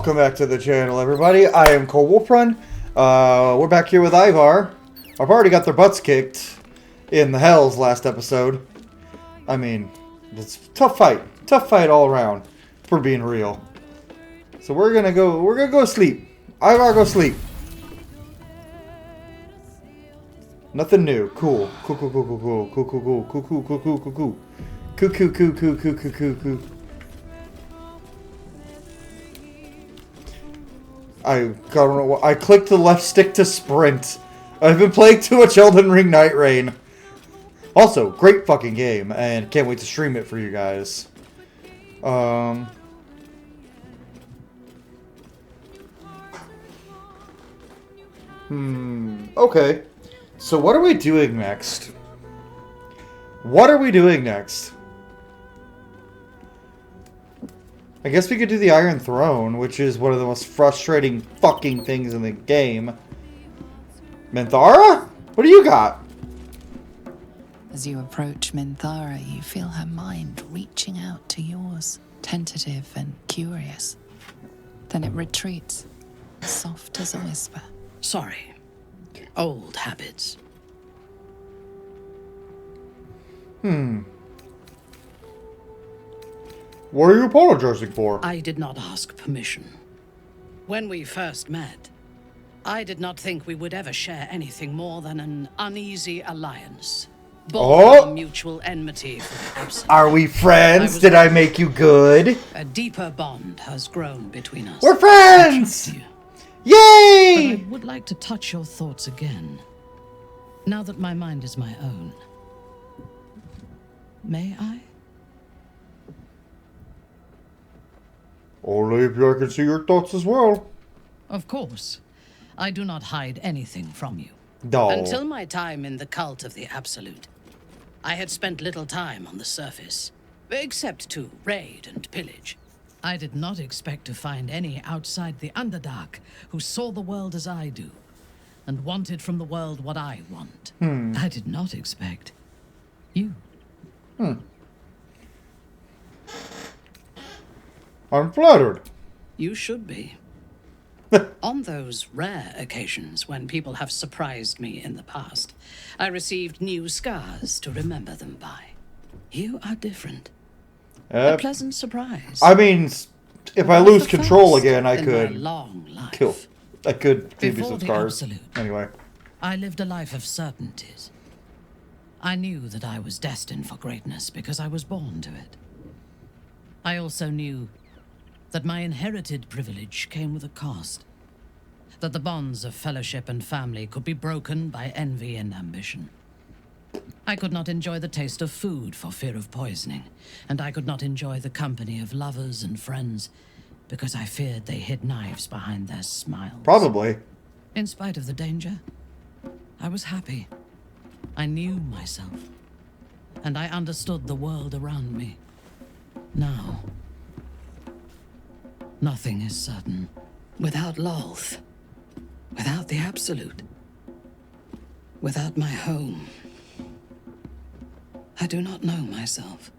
Welcome back to the channel, everybody. I am Cole Wolfrun. We're back here with Ivar. Our party got their butts kicked in the Hells last episode. I mean, it's a tough fight. Tough fight all around, for being real. So we're gonna go sleep. Ivar, go sleep. Nothing new. Cool. Cool. I don't know what. I clicked the left stick to sprint. I've been playing too much Elden Ring Night Rain. Also, great fucking game, and can't wait to stream it for you guys. Okay. So what are we doing next? I guess we could do the Iron Throne, which is one of the most frustrating fucking things in the game. Minthara? What do you got? As you approach Minthara, you feel her mind reaching out to yours, tentative and curious. Then it retreats, soft as a whisper. Sorry. Old habits. What are you apologizing for? I did not ask permission. When we first met, I did not think we would ever share anything more than an uneasy alliance. Born from mutual enmity for the absent. Are we friends? Did I make you good? A deeper bond has grown between us. We're friends! Yay! But I would like to touch your thoughts again, now that my mind is my own. May I? Only if I can see your thoughts as well. Of course. I do not hide anything from you. No. Until my time in the cult of the Absolute, I had spent little time on the surface, except to raid and pillage. I did not expect to find any outside the Underdark who saw the world as I do, and wanted from the world what I want. I did not expect you. I'm flattered. You should be. On those rare occasions when people have surprised me in the past, I received new scars to remember them by. You are different. A pleasant surprise. I mean, if I lose control again, I could long life. kill. I could give you Before some the scars. Absolute, Anyway. I lived a life of certainties. I knew that I was destined for greatness because I was born to it. I also knew that my inherited privilege came with a cost. That the bonds of fellowship and family could be broken by envy and ambition. I could not enjoy the taste of food for fear of poisoning, and I could not enjoy the company of lovers and friends because I feared they hid knives behind their smiles. Probably. In spite of the danger, I was happy. I knew myself, and I understood the world around me. Now, nothing is certain. Without Lolth, without the Absolute, without my home, I do not know myself.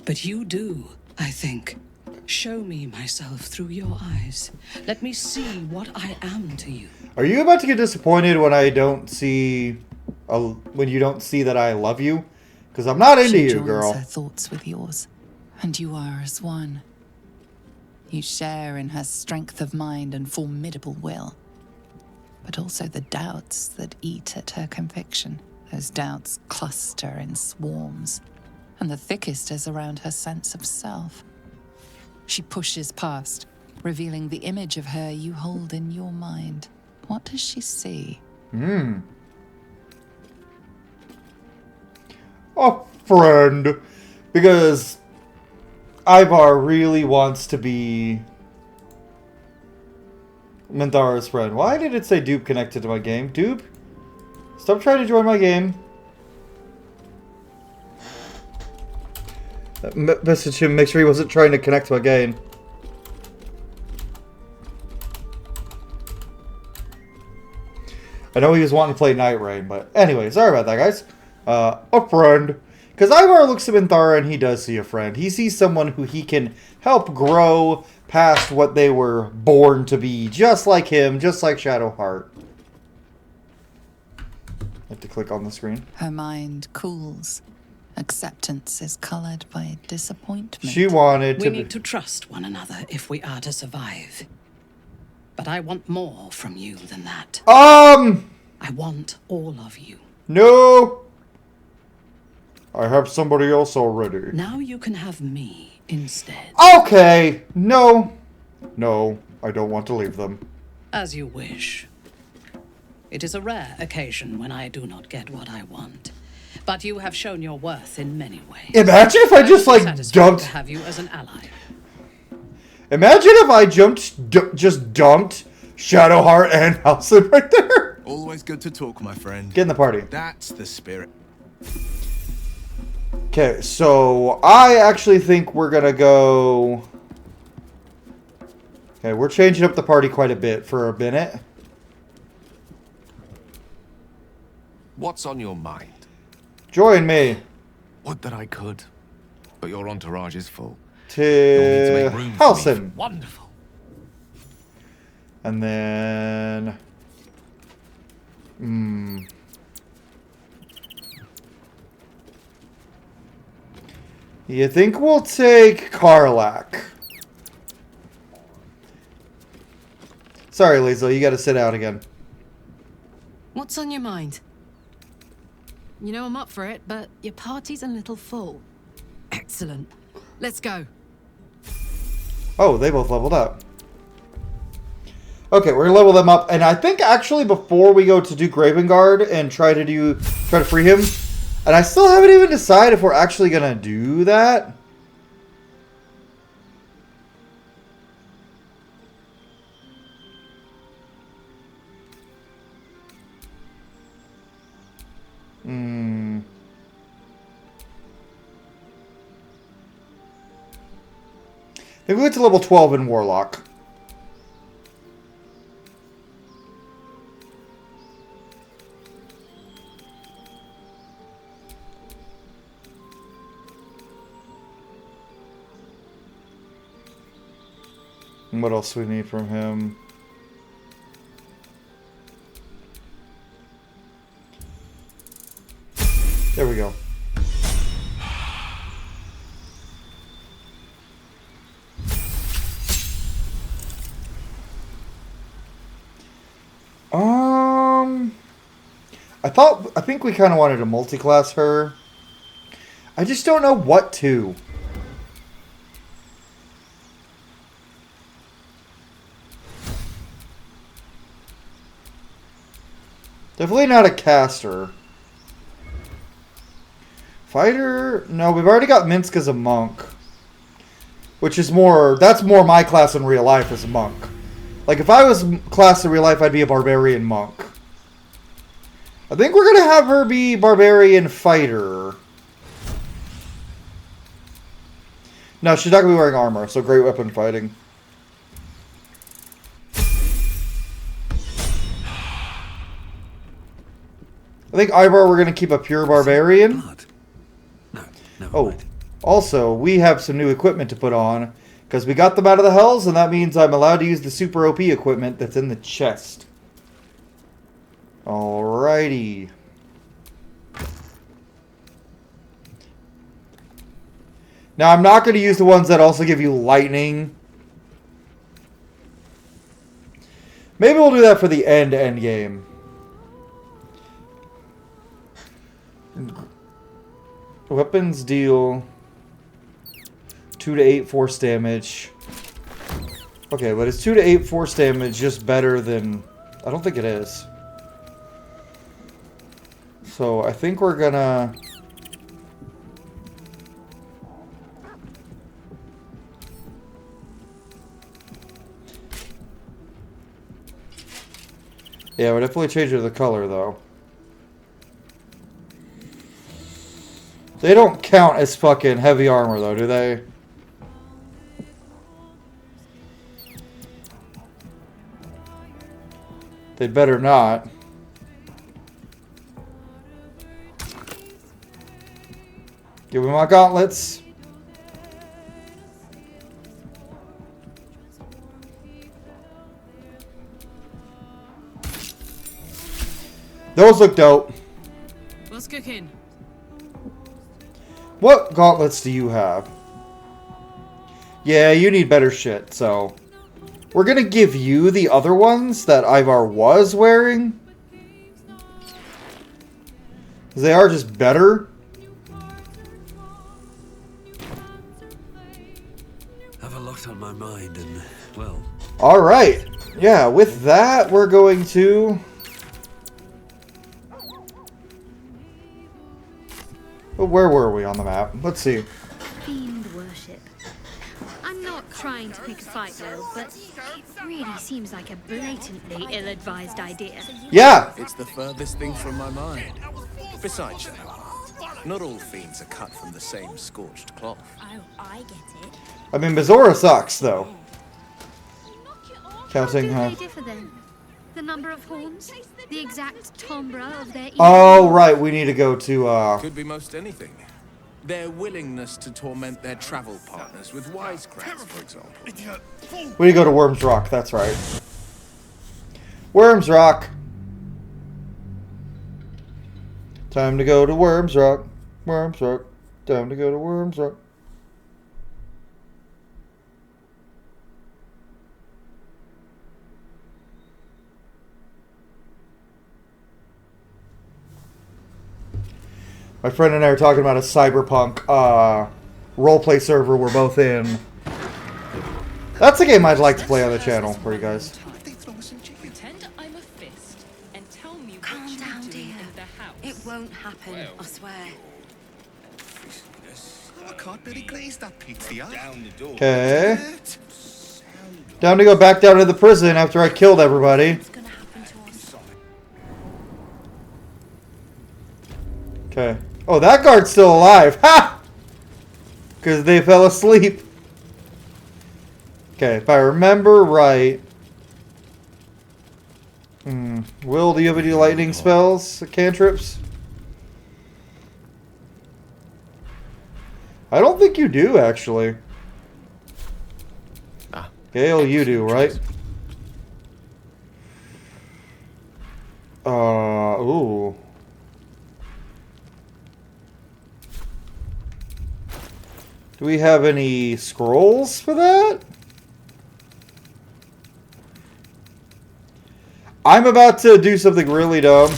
But you do, I think. Show me myself through your eyes. Let me see what I am to you. Are you about to get disappointed when I don't see... when you don't see that I love you? Because I'm not into you, girl. She joins her thoughts with yours, and you are as one. You share in her strength of mind and formidable will, but also the doubts that eat at her conviction. Those doubts cluster in swarms, and the thickest is around her sense of self. She pushes past, revealing the image of her you hold in your mind. What does she see? A friend. Because Ivar really wants to be Minthara's friend. Why did it say dupe connected to my game? Dupe? Stop trying to join my game. Message him, make sure he wasn't trying to connect to my game. I know he was wanting to play Night Rain, but anyway, sorry about that, guys. A friend. Because Ivar looks at Minthara and he does see a friend. He sees someone who he can help grow past what they were born to be. Just like him, just like Shadowheart. I have to click on the screen. Her mind cools. Acceptance is colored by disappointment. She wanted to... We need to trust one another if we are to survive. But I want more from you than that. I want all of you. No! I have somebody else already. Now you can have me instead. Okay! No. No, I don't want to leave them. As you wish. It is a rare occasion when I do not get what I want. But you have shown your worth in many ways. Imagine if I just, like, dumped... to have you as an ally. Imagine if I just dumped Shadowheart and Halsin right there. Always good to talk, my friend. Get in the party. That's the spirit. Okay, so I actually think we're gonna go... Okay, we're changing up the party quite a bit for a minute. What's on your mind? Join me. Would that I could, but your entourage is full. To You'll need to make room for me. Halsin. Wonderful. And then... You think we'll take Karlach? Sorry, Liesl, you gotta sit out again. What's on your mind? You know I'm up for it, but your party's a little full. Excellent. Let's go. Oh, they both leveled up. Okay, we're gonna level them up, and I think actually before we go to do Gravengard and try to free him, and I still haven't even decided if we're actually gonna do that. Maybe we get to level 12 in Warlock. And what else do we need from him? There we go. I think we kind of wanted to multi-class her. I just don't know what to. Definitely not a caster. Fighter? No, we've already got Minsk as a monk. Which is more... That's more my class in real life as a monk. Like, if I was class in real life, I'd be a barbarian monk. I think we're going to have her be barbarian fighter. No, she's not going to be wearing armor, so great weapon fighting. I think Ivar we're going to keep a pure barbarian. Oh, also, we have some new equipment to put on. Because we got them out of the Hells, and that means I'm allowed to use the super OP equipment that's in the chest. Alrighty. Now, I'm not going to use the ones that also give you lightning. Maybe we'll do that for the end game. Weapons deal 2 to 8 force damage. Okay, but it's 2 to 8 force damage just better than... I don't think it is. So I think we're gonna... Yeah, we're definitely changing the color though. They don't count as fucking heavy armor, though, do they? They'd better not. Give me my gauntlets. Those look dope. What's cooking? What gauntlets do you have? Yeah, you need better shit, so... We're gonna give you the other ones that Ivar was wearing. They are just better. Have a lot on my mind and, well... Alright. Yeah, with that, we're going to... Well, where were we on the map? Let's see. Fiend worship. I'm not trying to pick a fight, Will, but it really seems like a blatantly ill-advised idea. Yeah! It's the furthest thing from my mind. Besides, Shadowheart, not all fiends are cut from the same scorched cloth. Oh, I get it. I mean, Bazora sucks, though. Counting, How huh? do they differ then? The number of horns? The exact timbre of their... Oh, right, we need to go to, Could be most anything. Their willingness to torment their travel partners with wisecracks, for example. we need to go to Wyrm's Rock, that's right. Wyrm's Rock. Time to go to Wyrm's Rock. Wyrm's Rock. Time to go to Wyrm's Rock. My friend and I are talking about a cyberpunk roleplay server we're both in. That's a game I'd like to play on the channel for you guys. Pretend I'm a fist and tell me Calm what down, you do dear. in the house. It won't happen, I swear. I can't really glaze that pizza. Down the door. Okay. Down to go back down to the prison after I killed everybody. What's gonna happen to us? Okay. Oh, that guard's still alive. Ha! Because they fell asleep. Okay, if I remember right. Will, do you have any lightning spells? Cantrips? I don't think you do, actually. Ah. Gale, you do, right? Ooh. Do we have any scrolls for that? I'm about to do something really dumb.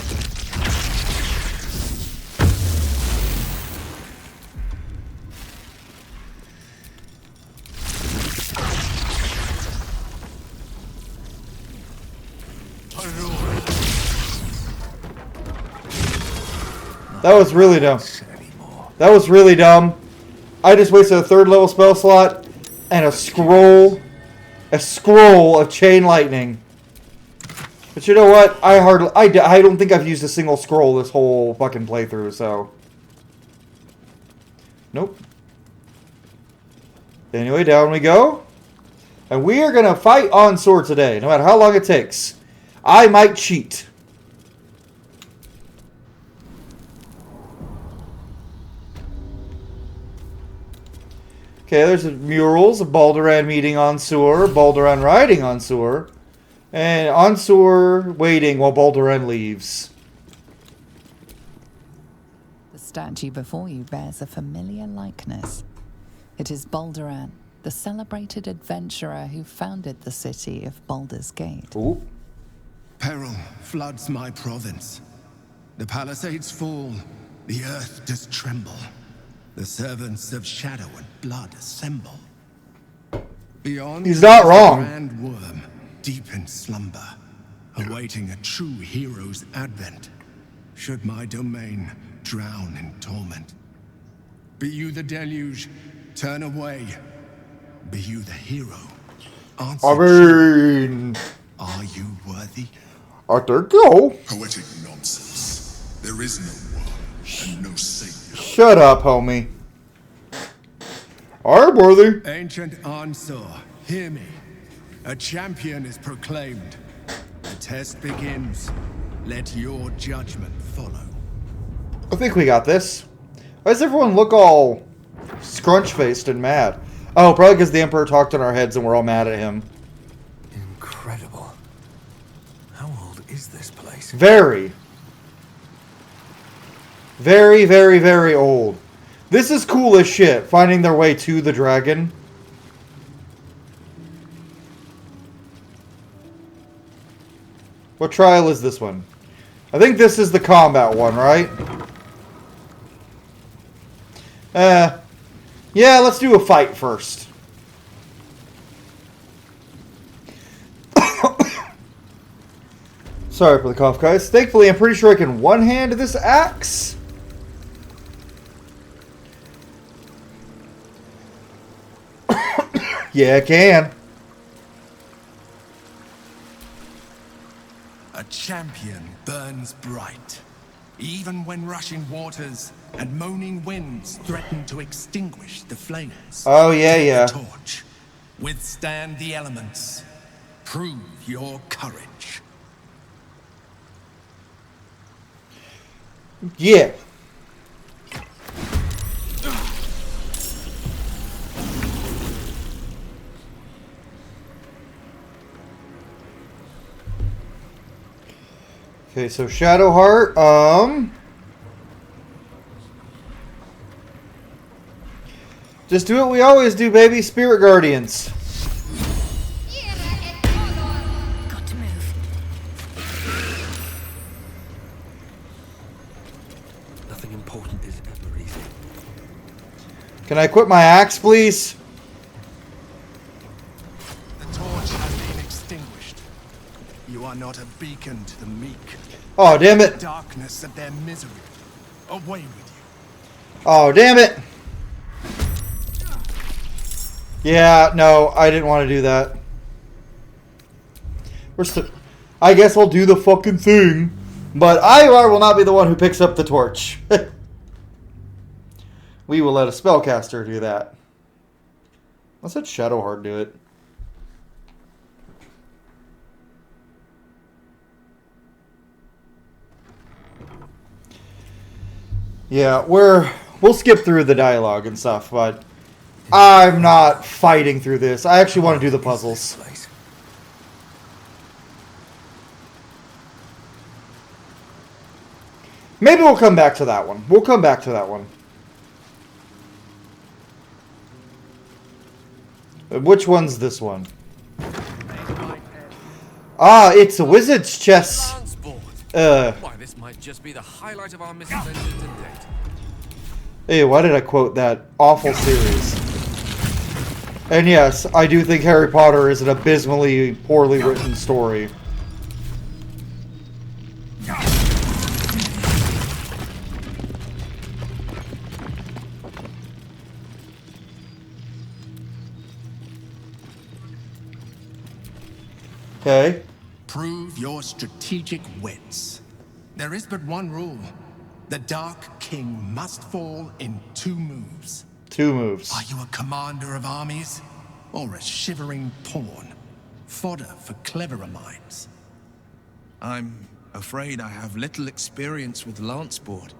That was really dumb. That was really dumb. I just wasted a 3rd level spell slot and a scroll of chain lightning. But you know what? I don't think I've used a single scroll this whole fucking playthrough, so. Nope. Anyway, down we go. And we are going to fight Ansur today, no matter how long it takes. I might cheat. Okay, there's murals of Balduran meeting Ansur, Balduran riding Ansur, and Ansur waiting while Balduran leaves. The statue before you bears a familiar likeness. It is Balduran, the celebrated adventurer who founded the city of Baldur's Gate. Ooh. Peril floods my province. The palisades fall, the earth does tremble. The servants of shadow and blood assemble. Beyond He's not wrong. The grand worm, deep in slumber, awaiting a true hero's advent. Should my domain drown in torment. Be you the deluge, turn away. Be you the hero, answer. Are you worthy? I think so. Poetic nonsense. There is no one and no savior. Shut up, homie. I'm worthy. Ancient Ansur, hear me. A champion is proclaimed. The test begins. Let your judgment follow. I think we got this. Why does everyone look all scrunch-faced and mad? Oh, probably because the Emperor talked in our heads and we're all mad at him. Incredible. How old is this place? Very. Very, very, very old. This is cool as shit, finding their way to the dragon. What trial is this one? I think this is the combat one, right? Yeah, let's do a fight first. Sorry for the cough, guys. Thankfully, I'm pretty sure I can one-hand this axe. Yeah, I can. A champion burns bright, even when rushing waters and moaning winds threaten to extinguish the flames. Oh, yeah. The torch. Withstand the elements. Prove your courage. Yeah. Okay, so Shadowheart, just do what we always do, baby. Spirit Guardians. Got to move. Nothing important is ever easy. Can I equip my axe, please? The torch has been extinguished. You are not a beacon to the meek. Oh, damn it. Darkness of their misery. Away with you. Oh, damn it. Yeah, no, I didn't want to do that. I guess I'll do the fucking thing. But Ivar will not be the one who picks up the torch. We will let a spellcaster do that. Let's let Shadowheart do it. Yeah, we'll skip through the dialogue and stuff, but I'm not fighting through this. I actually want to do the puzzles. Maybe we'll come back to that one. We'll come back to that one. Which one's this one? Ah, it's a wizard's chest. Why, this might just be the highlight of our misadventures to date. Hey, why did I quote that awful series? And yes, I do think Harry Potter is an abysmally poorly written story. Okay. Prove your strategic wits. There is but one rule. The Dark King must fall in 2 moves. 2 moves. Are you a commander of armies? Or a shivering pawn? Fodder for cleverer minds. I'm afraid I have little experience with lance sport,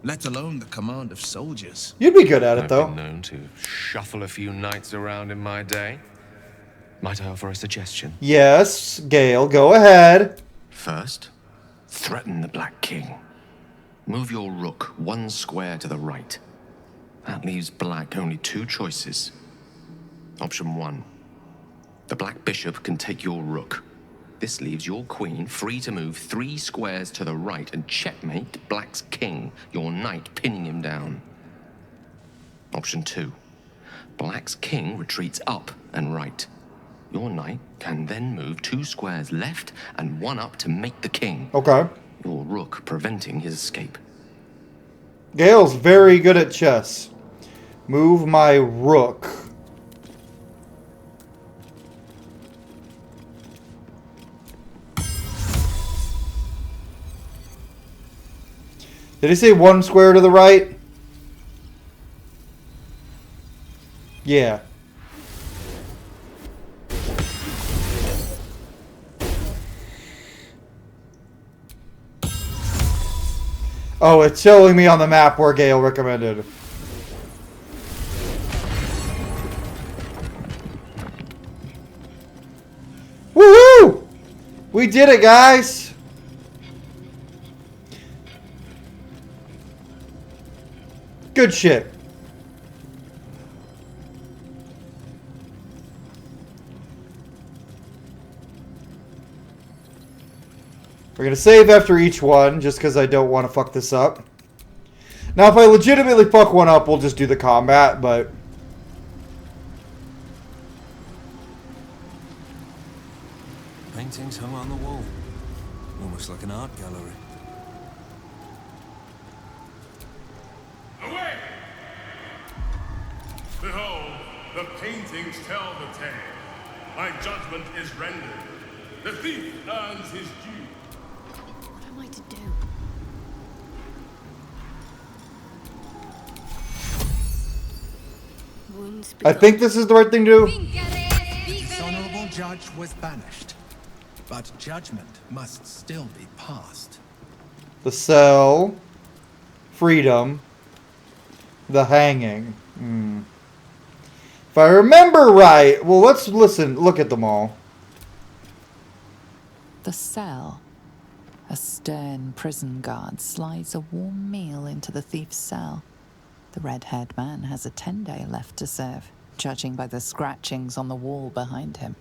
let alone the command of soldiers. You'd be good at it, though. I've been known to shuffle a few knights around in my day. Might I offer a suggestion? Yes, Gale, go ahead. First, threaten the Black King. Move your rook 1 square to the right. That leaves Black only 2 choices. Option 1. The Black Bishop can take your rook. This leaves your queen free to move 3 squares to the right and checkmate Black's king, your knight pinning him down. Option 2. Black's king retreats up and right. Your knight can then move 2 squares left and 1 up to make the king. Okay. Your rook preventing his escape. Gale's very good at chess. Move my rook. Did he say 1 square to the right? Yeah. Oh, it's showing me on the map where Gale recommended. Woohoo! We did it, guys! Good shit. We're going to save after each one, just because I don't want to fuck this up. Now, if I legitimately fuck one up, we'll just do the combat, but... Paintings hung on the wall. Almost like an art gallery. Away! Behold, the paintings tell the tale. My judgment is rendered. The thief earns his due. What am I to do? Wounds I think this is the right thing to do. The dishonorable judge was banished, but judgment must still be passed. The cell. Freedom. The hanging. If I remember right, well, let's look at them all. The cell. A stern prison guard slides a warm meal into the thief's cell. The red-haired man has a 10-day left to serve, judging by the scratchings on the wall behind him.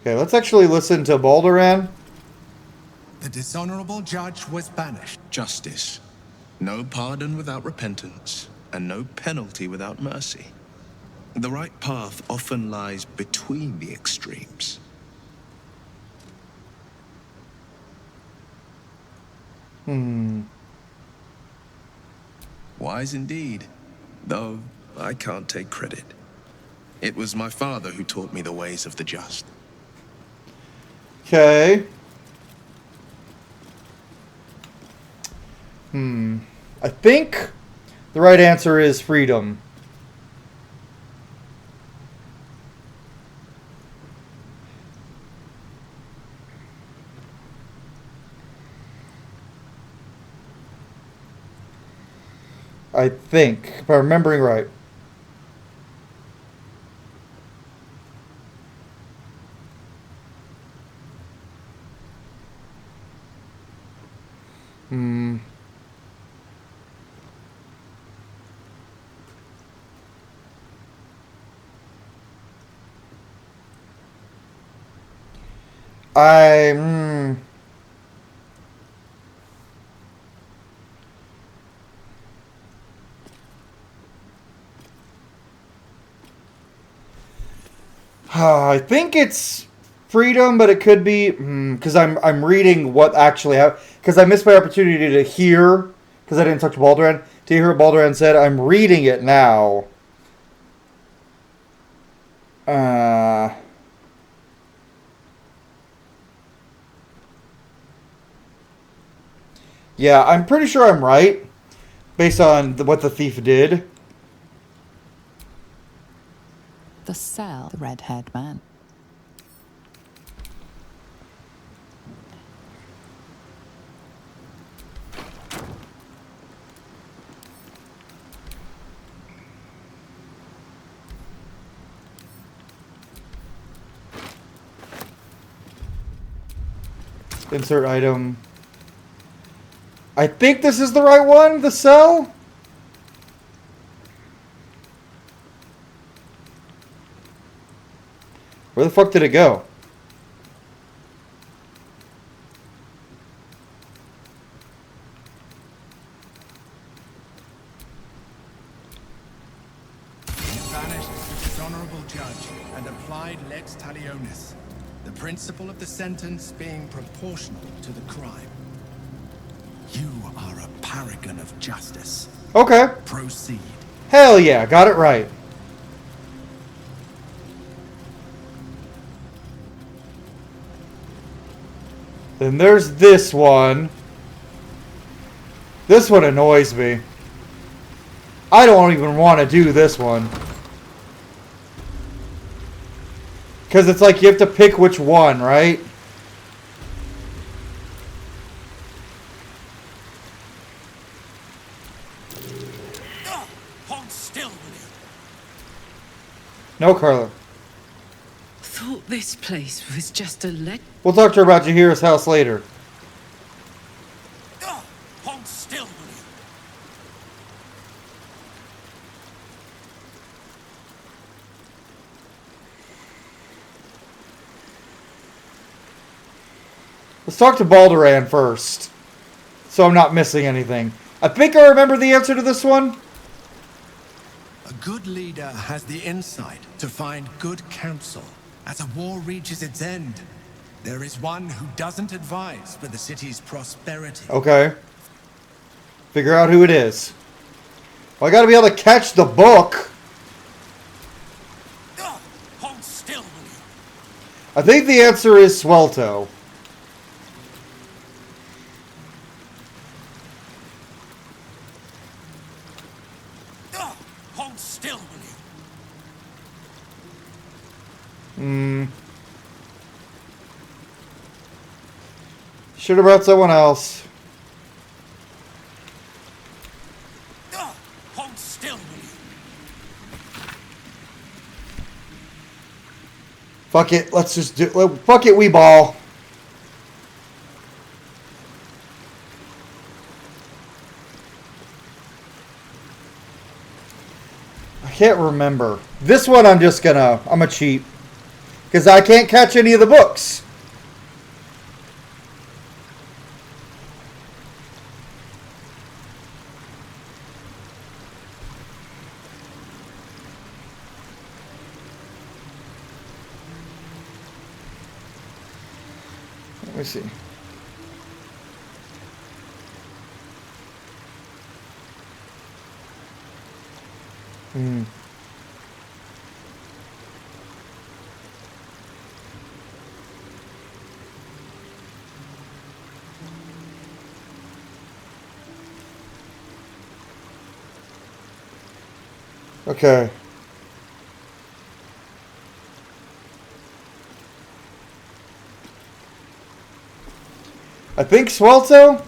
Okay, let's actually listen to Balduran. The dishonorable judge was banished. Justice. No pardon without repentance, and no penalty without mercy. The right path often lies between the extremes. Wise indeed, though I can't take credit. It was my father who taught me the ways of the just. Okay. I think the right answer is freedom. I think, if I'm remembering right. I think it's freedom, but it could be because I'm reading what actually happened. Because I missed my opportunity to hear, because I didn't talk to Balduran, to hear what Balduran said. I'm reading it now. Yeah, I'm pretty sure I'm right, based on what the thief did. The cell, the red-haired man. Insert item. I think this is the right one, the cell. Where the fuck did it go? Banished the dishonorable judge and applied lex talionis, the principle of the sentence being proportional to the crime. You are a paragon of justice. Okay. Proceed. Hell yeah, got it right. Then there's this one. This one annoys me. I don't even want to do this one. Because it's like you have to pick which one, right? No, Carla. Thought this place was just a leg. We'll talk to her about Jahira's house later. Hold still, will you? Let's talk to Balduran first, so I'm not missing anything. I think I remember the answer to this one. A good leader has the insight to find good counsel. As a war reaches its end, there is one who doesn't advise for the city's prosperity. Okay. Figure out who it is. Well, I gotta be able to catch the book. Hold still, will you? I think the answer is Swelto. Hold still, will you? Should have brought someone else. Hold still, will you? Fuck it. Let's just do. Fuck it, we ball. I can't remember. This one I'm just gonna. I'm a cheat. Because I can't catch any of the books. Let me see. Okay. I think Swelto?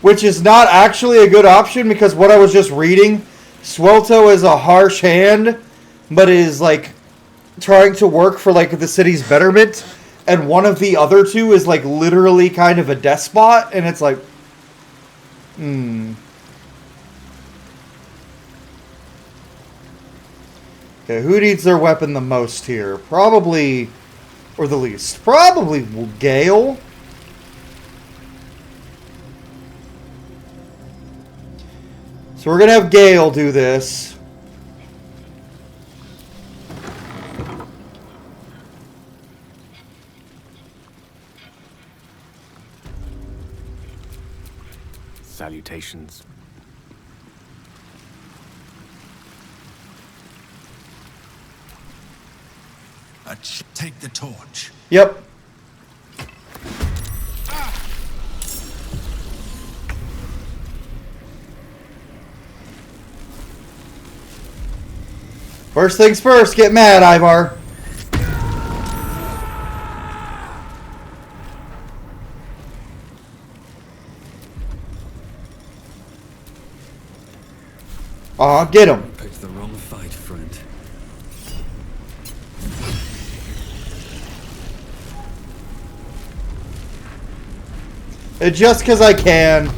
Which is not actually a good option because what I was just reading, Swelto is a harsh hand, but is like trying to work for like the city's betterment, and one of the other two is like literally kind of a despot, and it's like, Okay, who needs their weapon the most here? Probably, or the least. Probably Gale. So we're gonna have Gale do this. Salutations. Take the torch. Yep. First things first, get mad, Ivar. Get him. Picked the wrong fight, friend. Just because I can.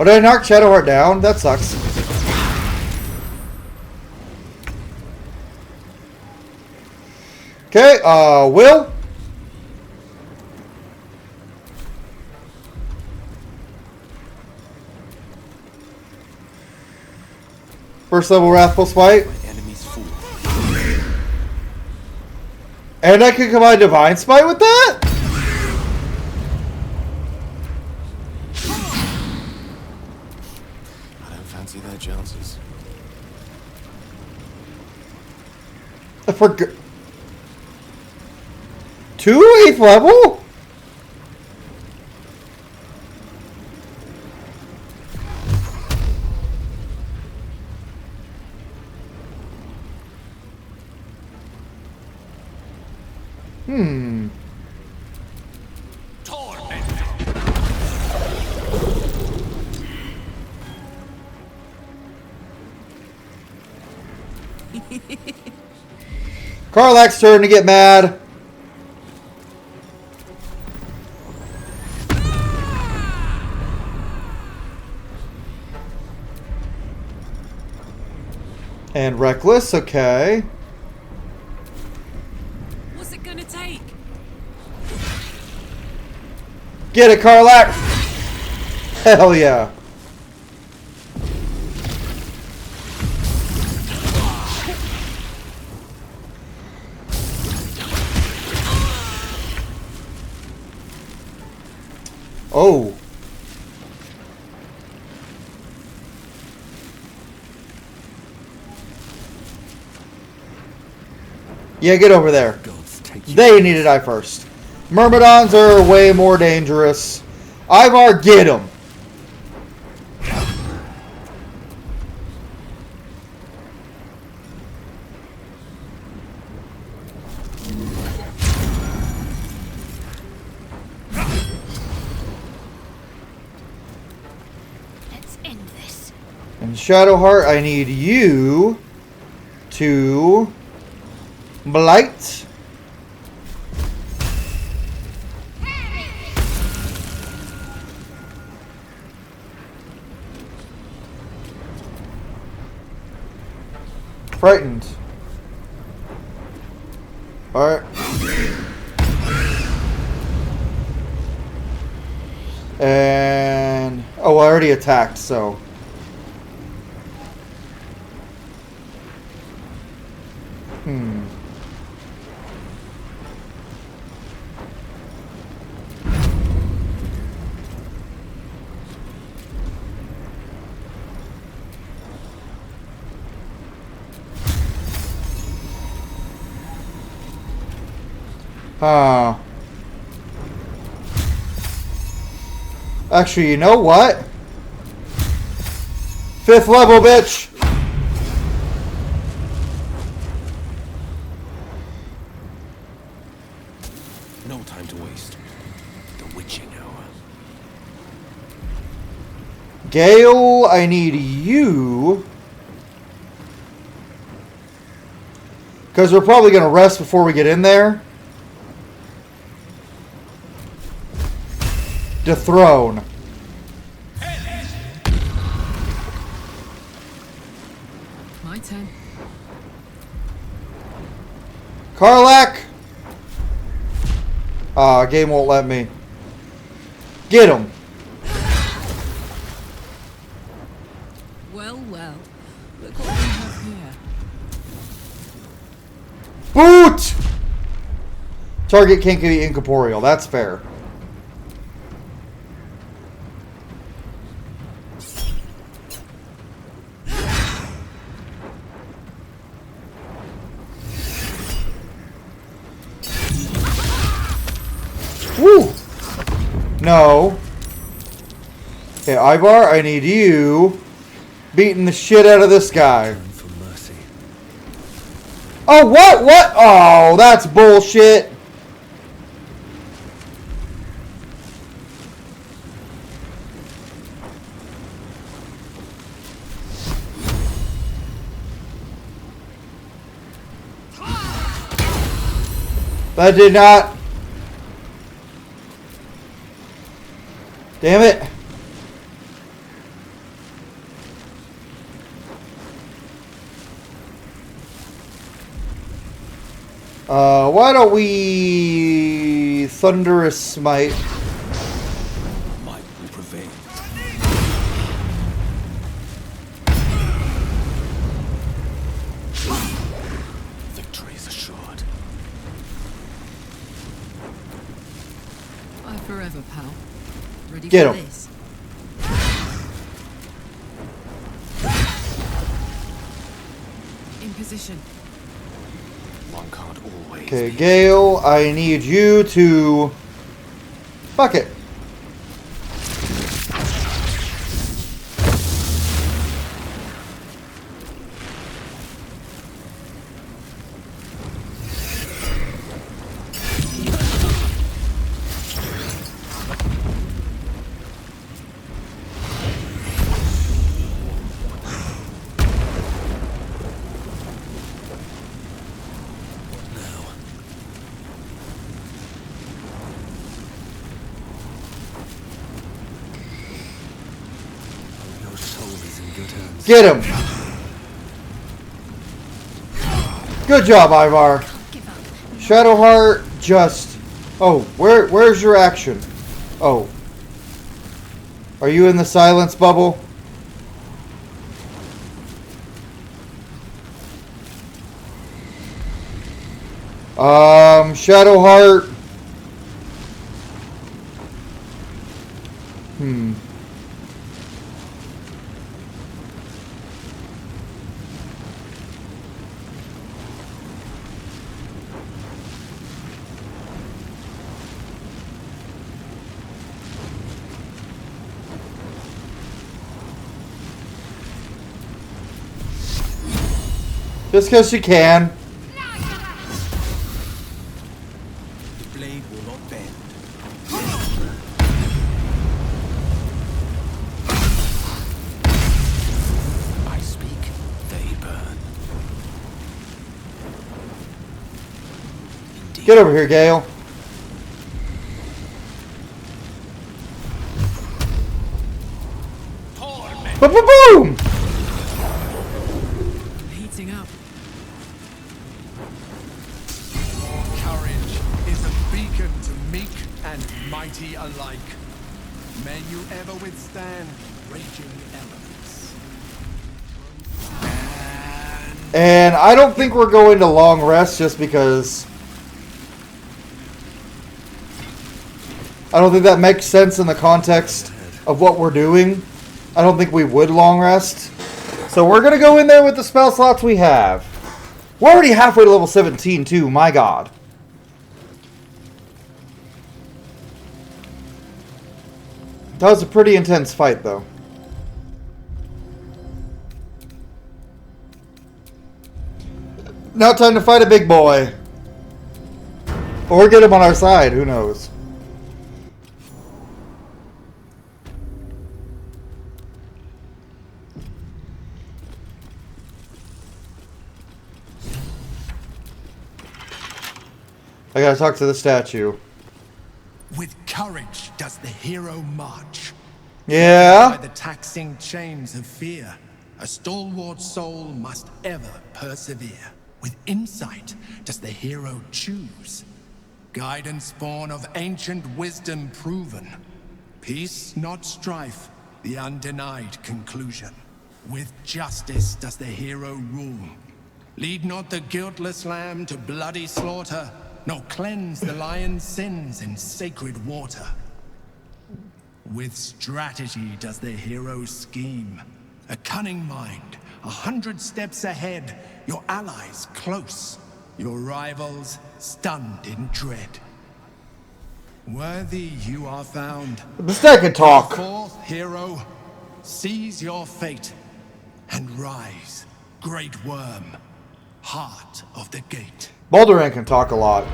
Oh, did I knock Shadowheart down? That sucks. Okay, Wyll? First level Wrathful Smite. And I can combine Divine Smite with that? I don't fancy their chances. I forgot. 2 8th level? Hmm. Karlak's turn to get mad. And Reckless, okay. What's it gonna take? Get it, Karlak! Hell yeah. Oh. Yeah, get over there. They need to die first. Myrmidons are way more dangerous. Ivar, get him. Let's end this. And Shadowheart, I need you to blight. Frightened. Alright. And oh, I already attacked, so actually, you know what? 5th level, bitch! No time to waste. The witching hour. Gale, I need you. Because we're probably going to rest before we get in there. Dethrone. My turn. Karlak! Game won't let me. Get him. Well, well. Look what we have here. Boot! Target can't be incorporeal. That's fair. Woo! No. Okay, Ivar, I need you beating the shit out of this guy. For mercy. Oh, what? What? Oh, that's bullshit. That did not. Damn it. Why don't we Thunderous Smite? Might will prevail. Victory is assured. Bye forever, pal. Ready Get for him. this? In position. One can't always. Okay, Gale, I need you to... Fuck it. Get him! Good job, Ivar. Shadowheart just... Oh, where's your action? Oh. Are you in the silence bubble? Shadowheart. Just because she can. The blade will not bend. I speak, they burn. Indeed. Get over here, Gale. Boom! Heating up. Courage is a beacon to meek and mighty alike. May you ever withstand raging elements. And I don't think we're going to long rest just because I don't think that makes sense in the context of what we're doing. I don't think we would long rest. So we're going to go in there with the spell slots we have. We're already halfway to level 17 too, my god. That was a pretty intense fight though. Now time to fight a big boy. Or get him on our side, who knows. I gotta talk to the statue. With courage does the hero march. Yeah? By the taxing chains of fear, a stalwart soul must ever persevere. With insight does the hero choose. Guidance born of ancient wisdom proven. Peace, not strife, the undenied conclusion. With justice does the hero rule. Lead not the guiltless lamb to bloody slaughter, nor cleanse the lion's sins in sacred water. With strategy does the hero scheme. A cunning mind, 100 steps ahead, your allies close, your rivals stunned in dread. Worthy you are found. This guy can talk. Fourth hero, seize your fate and rise, great Wyrm, heart of the gate. Balduran can talk a lot.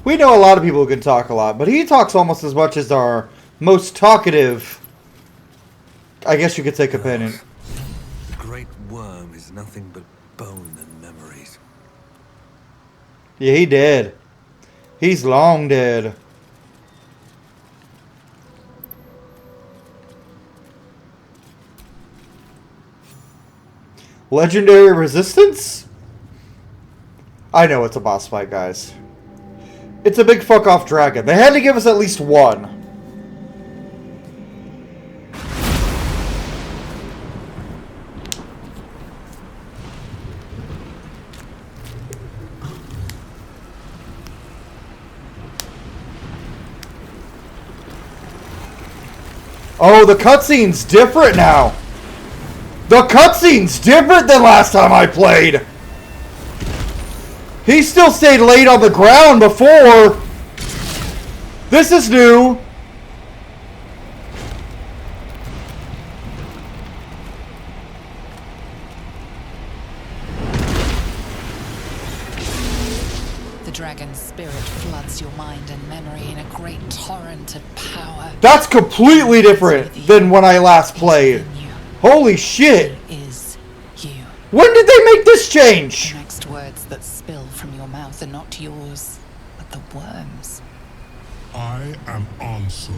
We know a lot of people who can talk a lot, but he talks almost as much as our most talkative, I guess you could say, companion. The great Wyrm is nothing but bone and memories. Yeah, he dead. He's long dead. Legendary resistance? I know it's a boss fight, guys. It's a big fuck off dragon. They had to give us at least one. Oh, the cutscene's different now. The cutscene's different than last time I played. He still stayed laid on the ground before. This is new. The dragon's spirit floods your mind and memory in a great torrent of power. That's completely different than when I last played. Holy shit. Is you. When did they make this change? The next words that spill from your mouth are not yours, but the worm's. I am Ansur,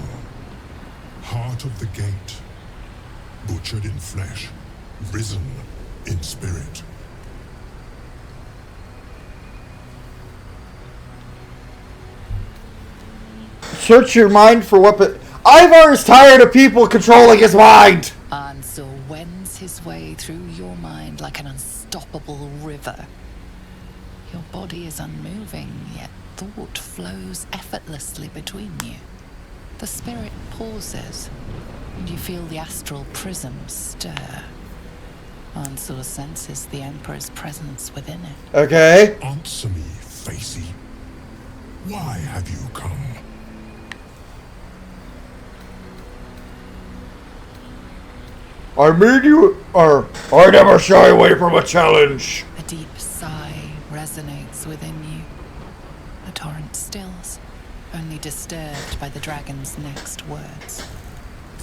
heart of the gate, butchered in flesh. risen in spirit. Search your mind for weapon. Ivar is tired of people controlling his mind. Ansur wends his way through your mind like an unstoppable river. Your body is unmoving, yet thought flows effortlessly between you. The spirit pauses, and you feel the astral prism stir. Ansur senses the Emperor's presence within it. Okay. Answer me, Facey. Why have you come? I never shy away from a challenge. A deep sigh resonates within you. The torrent stills, only disturbed by the dragon's next words.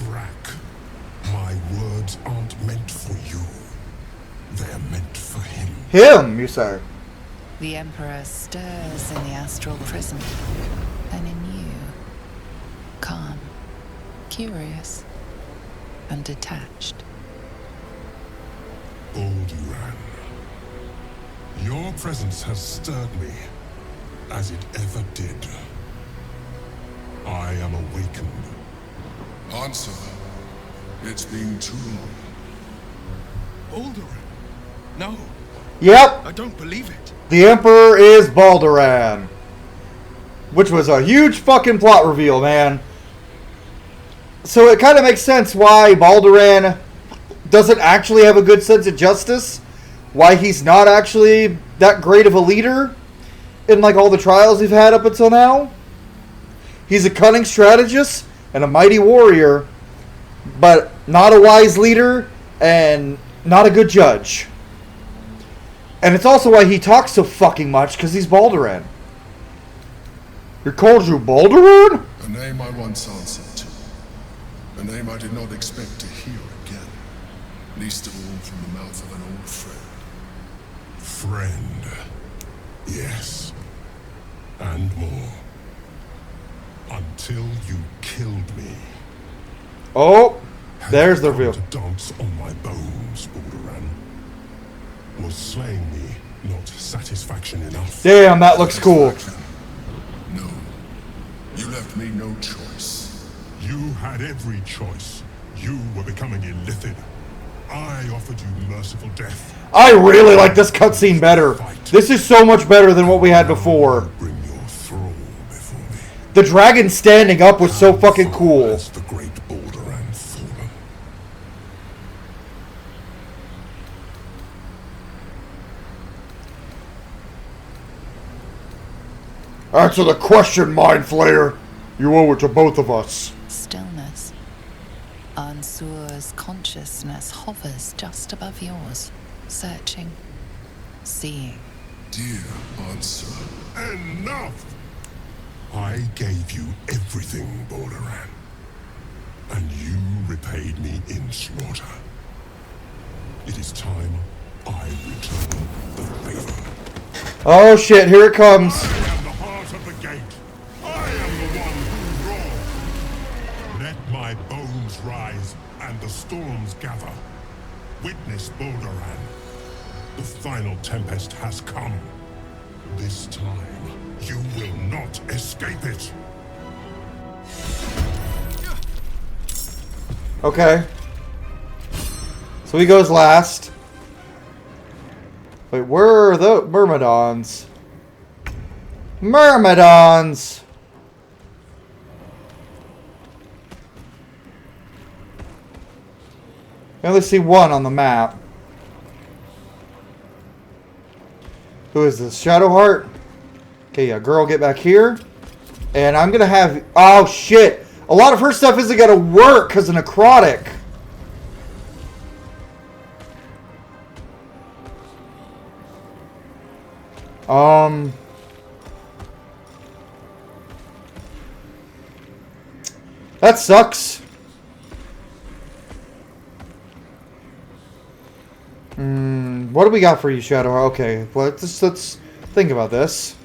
Brack, my words aren't meant for you. They're meant for him. Him, you say? The Emperor stirs in the astral prism, then in you. Calm, curious, and detached. Balduran, your presence has stirred me, as it ever did. I am awakened. Answer. It's been too long. Balduran? No. Yep. I don't believe it. The Emperor is Balduran. Which was a huge fucking plot reveal, man. So it kind of makes sense why Balduran doesn't actually have a good sense of justice. Why he's not actually that great of a leader in like all the trials we've had up until now. He's a cunning strategist and a mighty warrior, but not a wise leader and not a good judge. And it's also why he talks so fucking much, because he's Balduran. He called you Balduran? A name I once answered to. A name I did not expect to hear again. Least of all from the mouth of an old friend. Friend. Yes. And more. Until you killed me. Oh, there's the reveal. To dance on my bones, Balduran. Was slaying me not satisfaction enough? Damn, that looks cool. No. You left me no choice. You had every choice. You were becoming illithid. I offered you merciful death. I really like this cutscene better. This is so much better than what we had before. Bring your thrall before me. The dragon standing up was so fucking cool. As the great Balduran fallen. Answer the question, Mind Flayer. You owe it to both of us. Stillness. Ansur's consciousness hovers just above yours, searching, seeing. Dear Ansur. Enough! I gave you everything, Balduran. And you repaid me in slaughter. It is time I return the favor. Oh shit, here it comes. I am the heart of the gate. I am the one who roared. Let my bones rise and the storms gather. Witness Balduran. The final tempest has come. This time, you will not escape it. Okay. So he goes last. Wait, where are the Myrmidons? Myrmidons! I only see one on the map. Who is this? Shadowheart? Okay, yeah, girl, get back here. And I'm gonna have... Oh, shit! A lot of her stuff isn't gonna work because of necrotic. That sucks. What do we got for you, Shadow? Okay, let's think about this.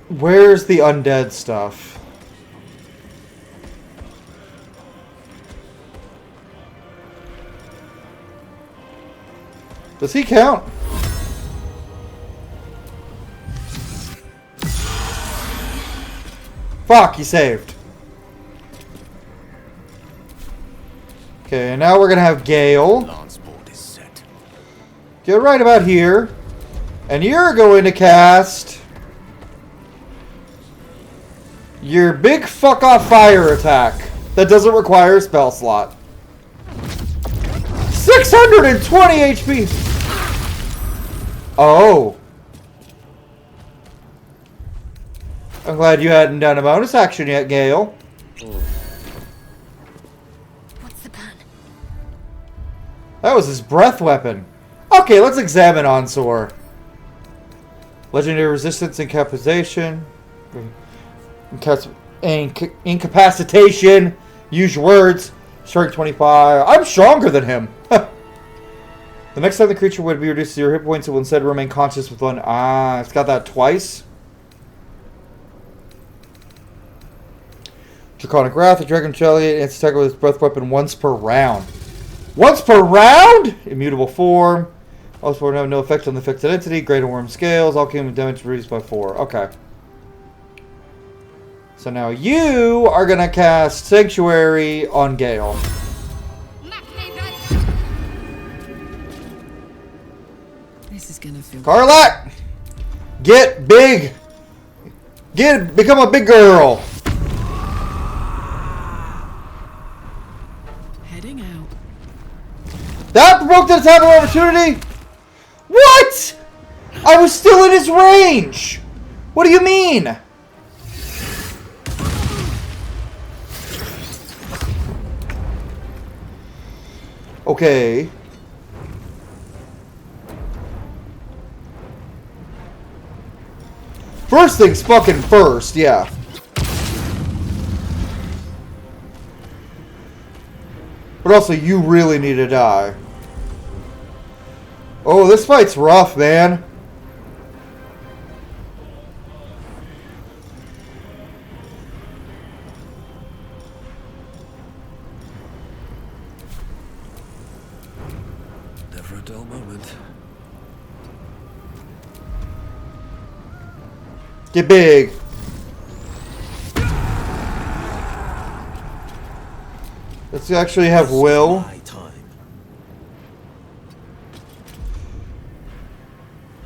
Where's the undead stuff? Does he count? Fuck, he saved. Okay, now we're gonna have Gale. Get right about here. And you're going to cast your big fuck off fire attack that doesn't require a spell slot. 620 HP! Oh. I'm glad you hadn't done a bonus action yet, Gale. What's the plan? That was his breath weapon. Okay, let's examine Ansur. Legendary resistance, incapacitation. Incapacitation. Use your words. Strength 25. I'm stronger than him. The next time the creature would be reduced to 0 hit points, it will instead remain conscious with 1. Ah, it's got that twice. Draconic Wrath, the Dragon Jelly, it's attack with its breath weapon once per round. Once per round? Immutable form. Also will have no effect on the affected entity. Greater Worm Scales. All human damage reduced by 4. Okay. So now you are going to cast Sanctuary on Gale. This is gonna feel. Karlak! Get big! Become a big girl! Heading out. That provoked an attack of opportunity? What? I was still in his range! What do you mean? Okay. First things fucking first, yeah. But also, you really need to die. Oh, this fight's rough, man. Never a dull moment. Get big. Let's actually have Wyll.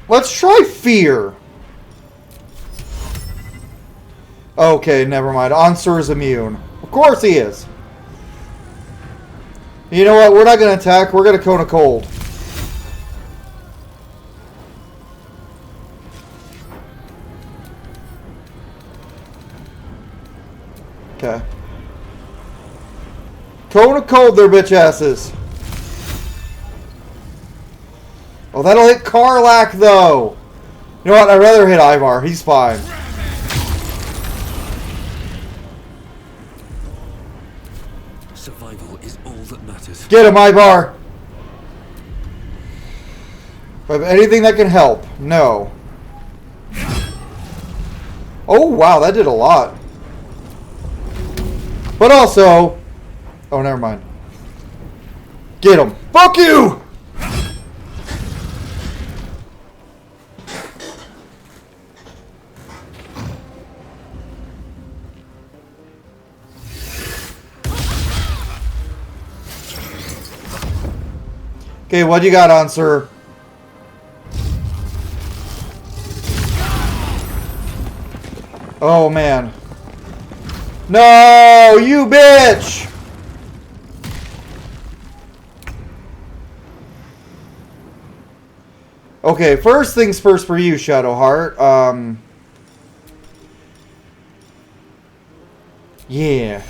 Let's try Fear. Okay, never mind. Ansur is immune. Of course he is. You know what? We're not going to attack. We're going to Cone of Cold. Okay. Cone of Cold, their bitch asses. Oh, that'll hit Karlak, though. You know what? I'd rather hit Ivar. He's fine. Survival is all that matters. Get him, Ivar. If I have anything that can help. No. Oh, wow. That did a lot. But also... Oh, never mind. Get him. Fuck you! Okay, what you got, Ansur? Oh, man. No, you bitch! Okay, first things first for you, Shadowheart. Yeah.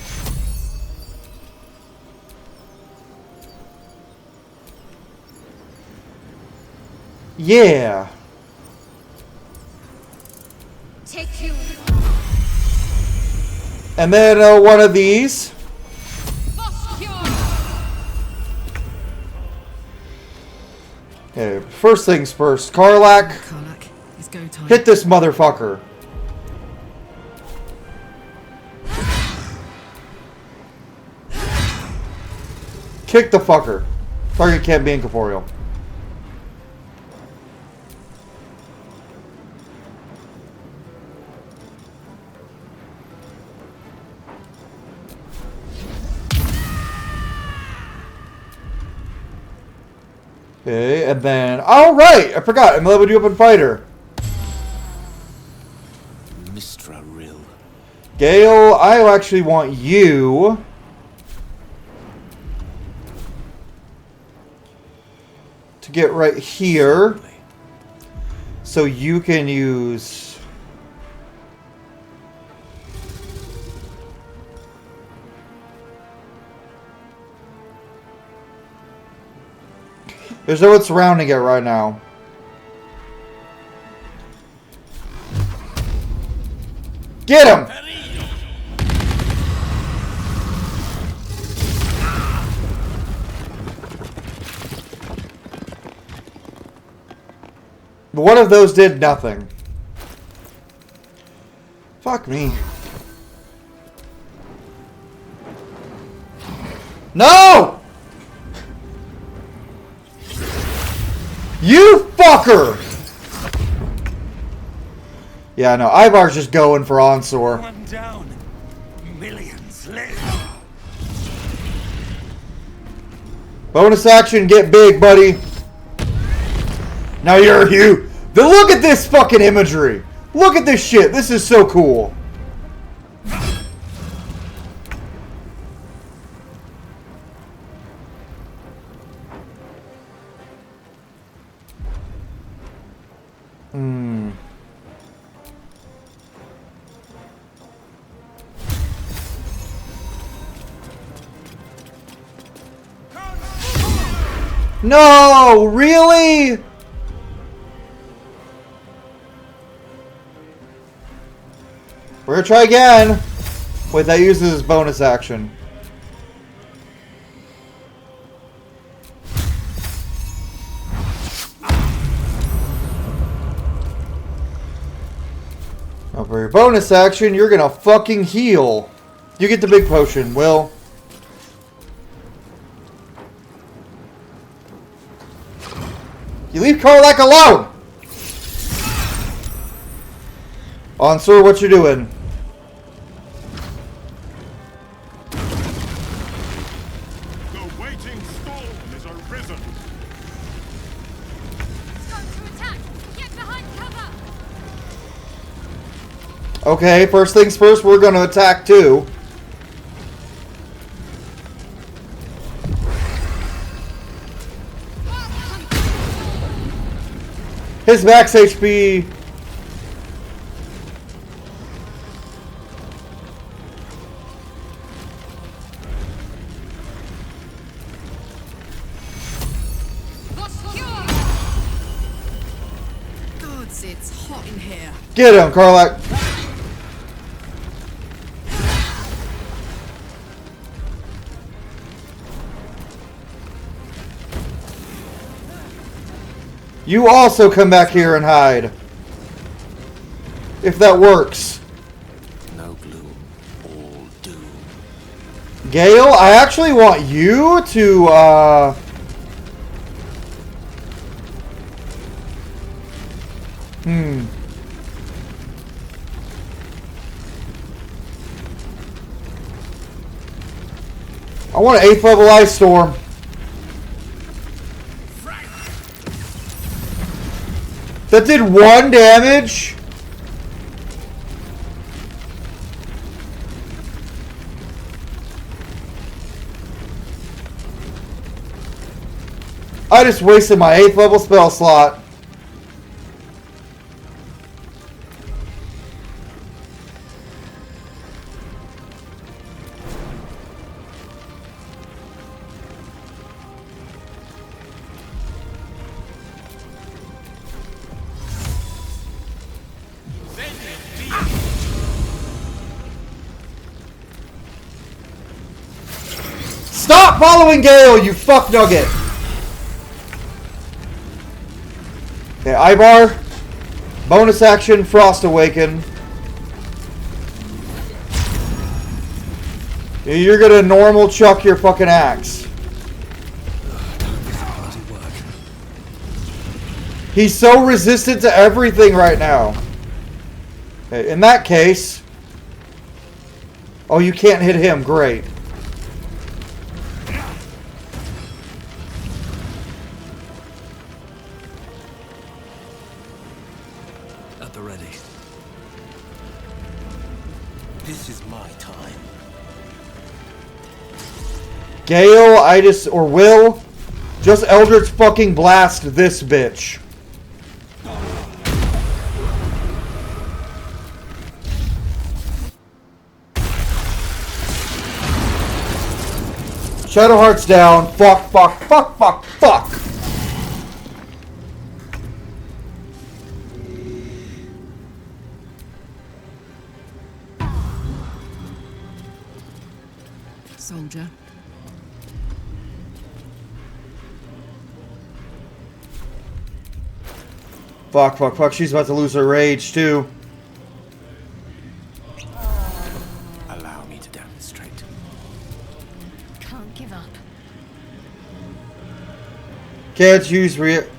Yeah. Take two. And then one of these. Okay, first things first. Karlak, Karlak, it's go time. hit this motherfucker. Kick the fucker. Target can't be incorporeal. Okay, and then... Alright! I forgot. I'm a level 2 open fighter. Mistra Rill. Gale, I actually want you... to get right here. So you can use... There's no one surrounding it right now. Get him! One of those did nothing. Fuck me. No! You fucker! Yeah, no, Ivar's just going for Ansur. One down. Millions live. Bonus action, get big, buddy. Now you're you. Then look at this fucking imagery. Look at this shit. This is so cool. No, really? We're gonna try again. Wait, that uses his bonus action. Now for your bonus action, you're gonna fucking heal. You get the big potion, Will. You leave Karlak alone! Ansur, what you doing? The waiting storm is arisen. It's time to attack! Get behind cover! Okay, first things first, we're gonna attack too. His max HP. Gods, it's hot in here. Get him, Karlak. You also come back here and hide. If that works. No gloom, all doom. Gale, I actually want you to, I want an 8th level Ice Storm. That did 1 damage? I just wasted my 8th level spell slot. Stop following Gale, you fuck nugget! Okay, Ivar. Bonus action, Frost Awaken. You're gonna normal chuck your fucking axe. He's so resistant to everything right now. Okay, in that case... Oh, you can't hit him. Great. At the ready. This is my time. Gale, or Will, just Eldritch fucking blast this bitch. Shadowheart's down. Fuck, fuck, fuck, fuck, fuck. Soldier. Fuck, fuck, fuck. She's about to lose her rage, too. Allow me to demonstrate. Can't give up. Can't use Unleash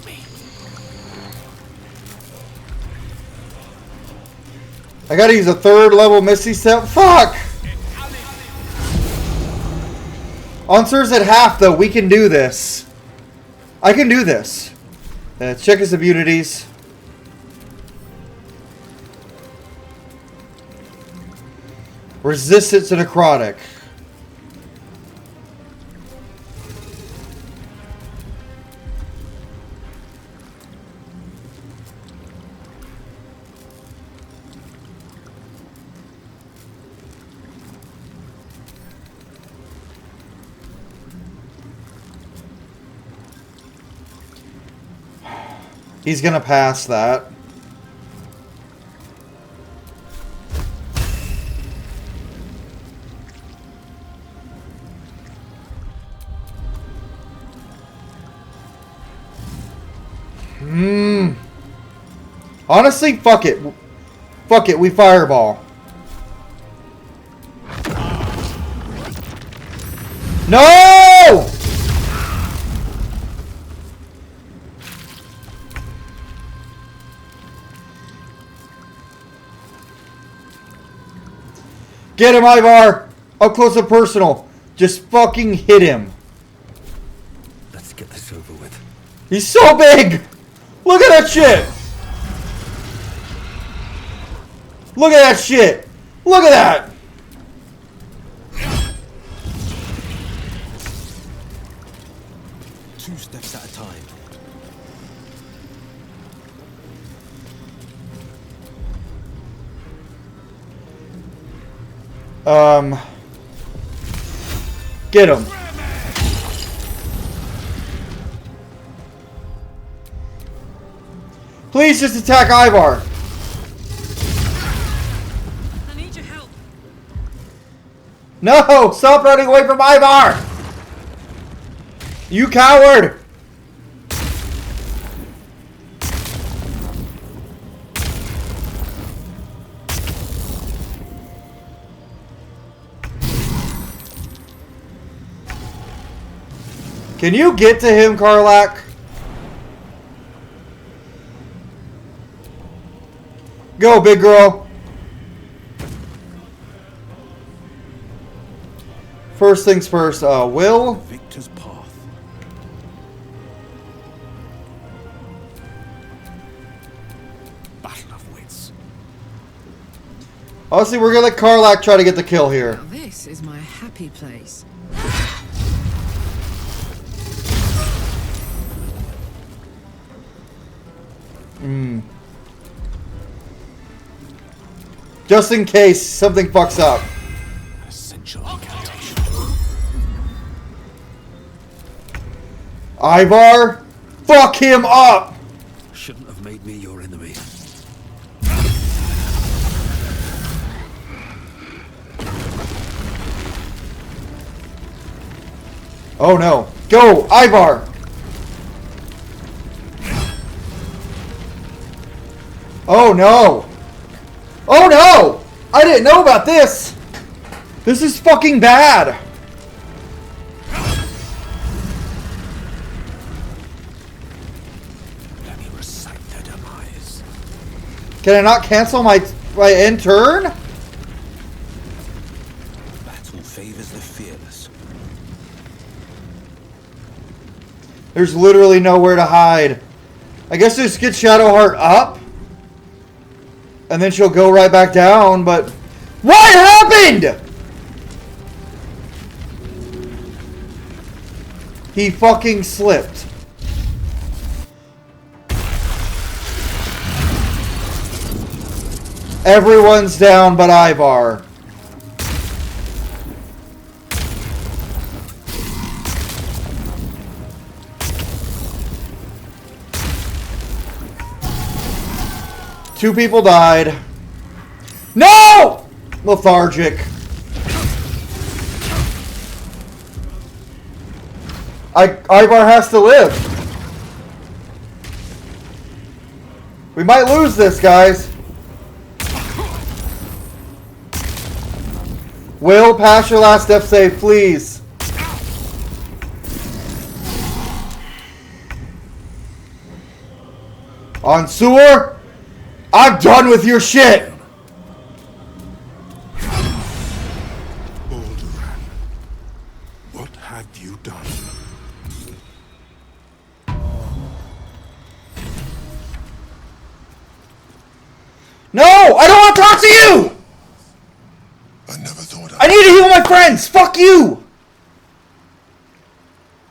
me. I gotta use a 3rd level Misty Step. Fuck! Ansur's at half, though. We can do this. I can do this. Let's check his immunities. Resistance to necrotic. He's gonna pass that. Honestly, fuck it. Fuck it, we fireball. No! Get him, Ivar! Up close and personal. Just fucking hit him. Let's get this over with. He's so big! Look at that shit! Look at that shit! Look at that! Two steps at a time. Get him. Please just attack Ivar. I need your help. No! Stop running away from Ivar! You coward! Can you get to him, Karlach? Go, big girl. First things first, Will. Victor's path. Battle of wits. Honestly, we're gonna let Karlach try to get the kill here. Now this is my happy place. Just in case something fucks up. Essential incantation. Ivar, fuck him up! Shouldn't have made me your enemy. Oh no. Go, Ivar! Oh no! Oh no! I didn't know about this! This is fucking bad! Can I not cancel my end turn? Battle favors the fearless. There's literally nowhere to hide. I guess just get Shadowheart up. And then she'll go right back down, but... What happened?! He fucking slipped. Everyone's down but Ivar. Two people died. No! Lethargic. Ivar has to live. We might lose this, guys. Wyll, pass your last death save, please. Ansur, I'm done with your shit. Balduran, what have you done? No, I don't want to talk to you. I never thought I need to heal my friends. Fuck you.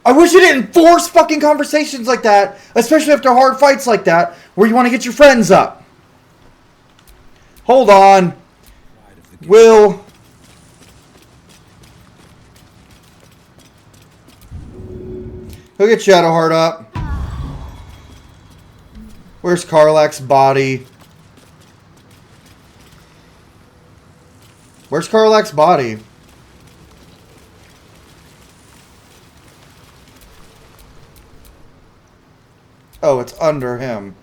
I wish you didn't force fucking conversations like that, especially after hard fights like that, where you want to get your friends up. Hold on. Wyll. He'll get Shadowheart up. Where's Karlach's body? Where's Karlach's body? Oh, it's under him.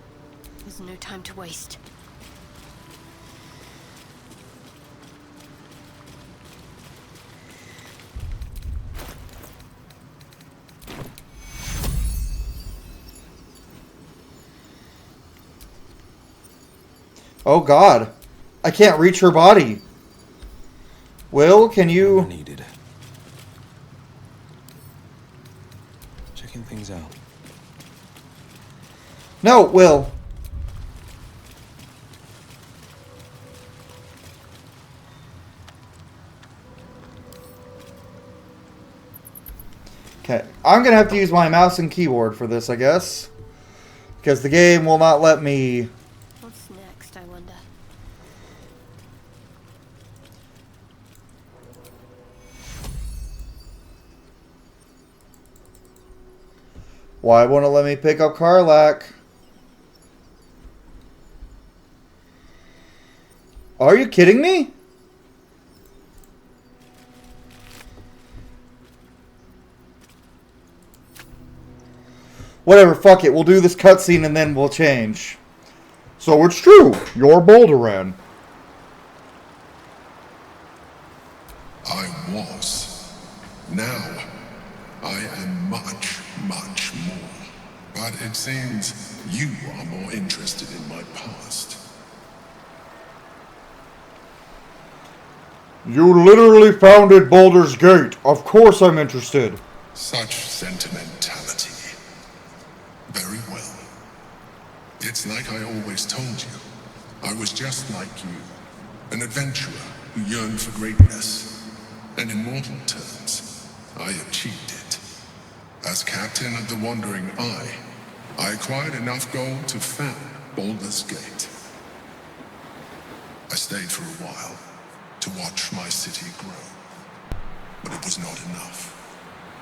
There's no time to waste. Oh God, I can't reach her body. Wyll, can you? Needed. Checking things out. No, Wyll. Okay, I'm gonna have to use my mouse and keyboard for this, I guess, because the game will not let me. What's next, I wonder? Why won't it let me pick up Karlach? Are you kidding me? Whatever, fuck it. We'll do this cutscene and then we'll change. So it's true. You're Balduran. I was. Now, I am much, much more. But it seems you are more interested in my past. You literally founded Baldur's Gate. Of course I'm interested. Such sentimentality. Very well. It's like I always told you. I was just like you. An adventurer who yearned for greatness. And in mortal terms, I achieved it. As captain of the Wandering Eye, I acquired enough gold to found Baldur's Gate. I stayed for a while to watch my city grow. But it was not enough.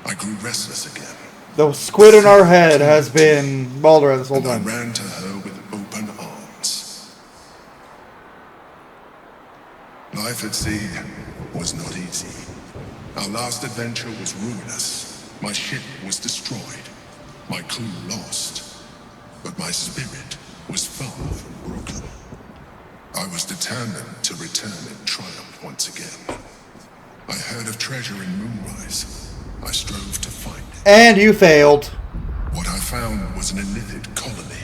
I grew restless again. The squid in our head has been Baldur this whole time. I ran to her with open arms. Life at sea was not easy. Our last adventure was ruinous. My ship was destroyed. My crew lost. But my spirit was far from broken. I was determined to return in triumph once again. I heard of treasure in Moonrise. I strove to find it. And you failed. What I found was an illithid colony.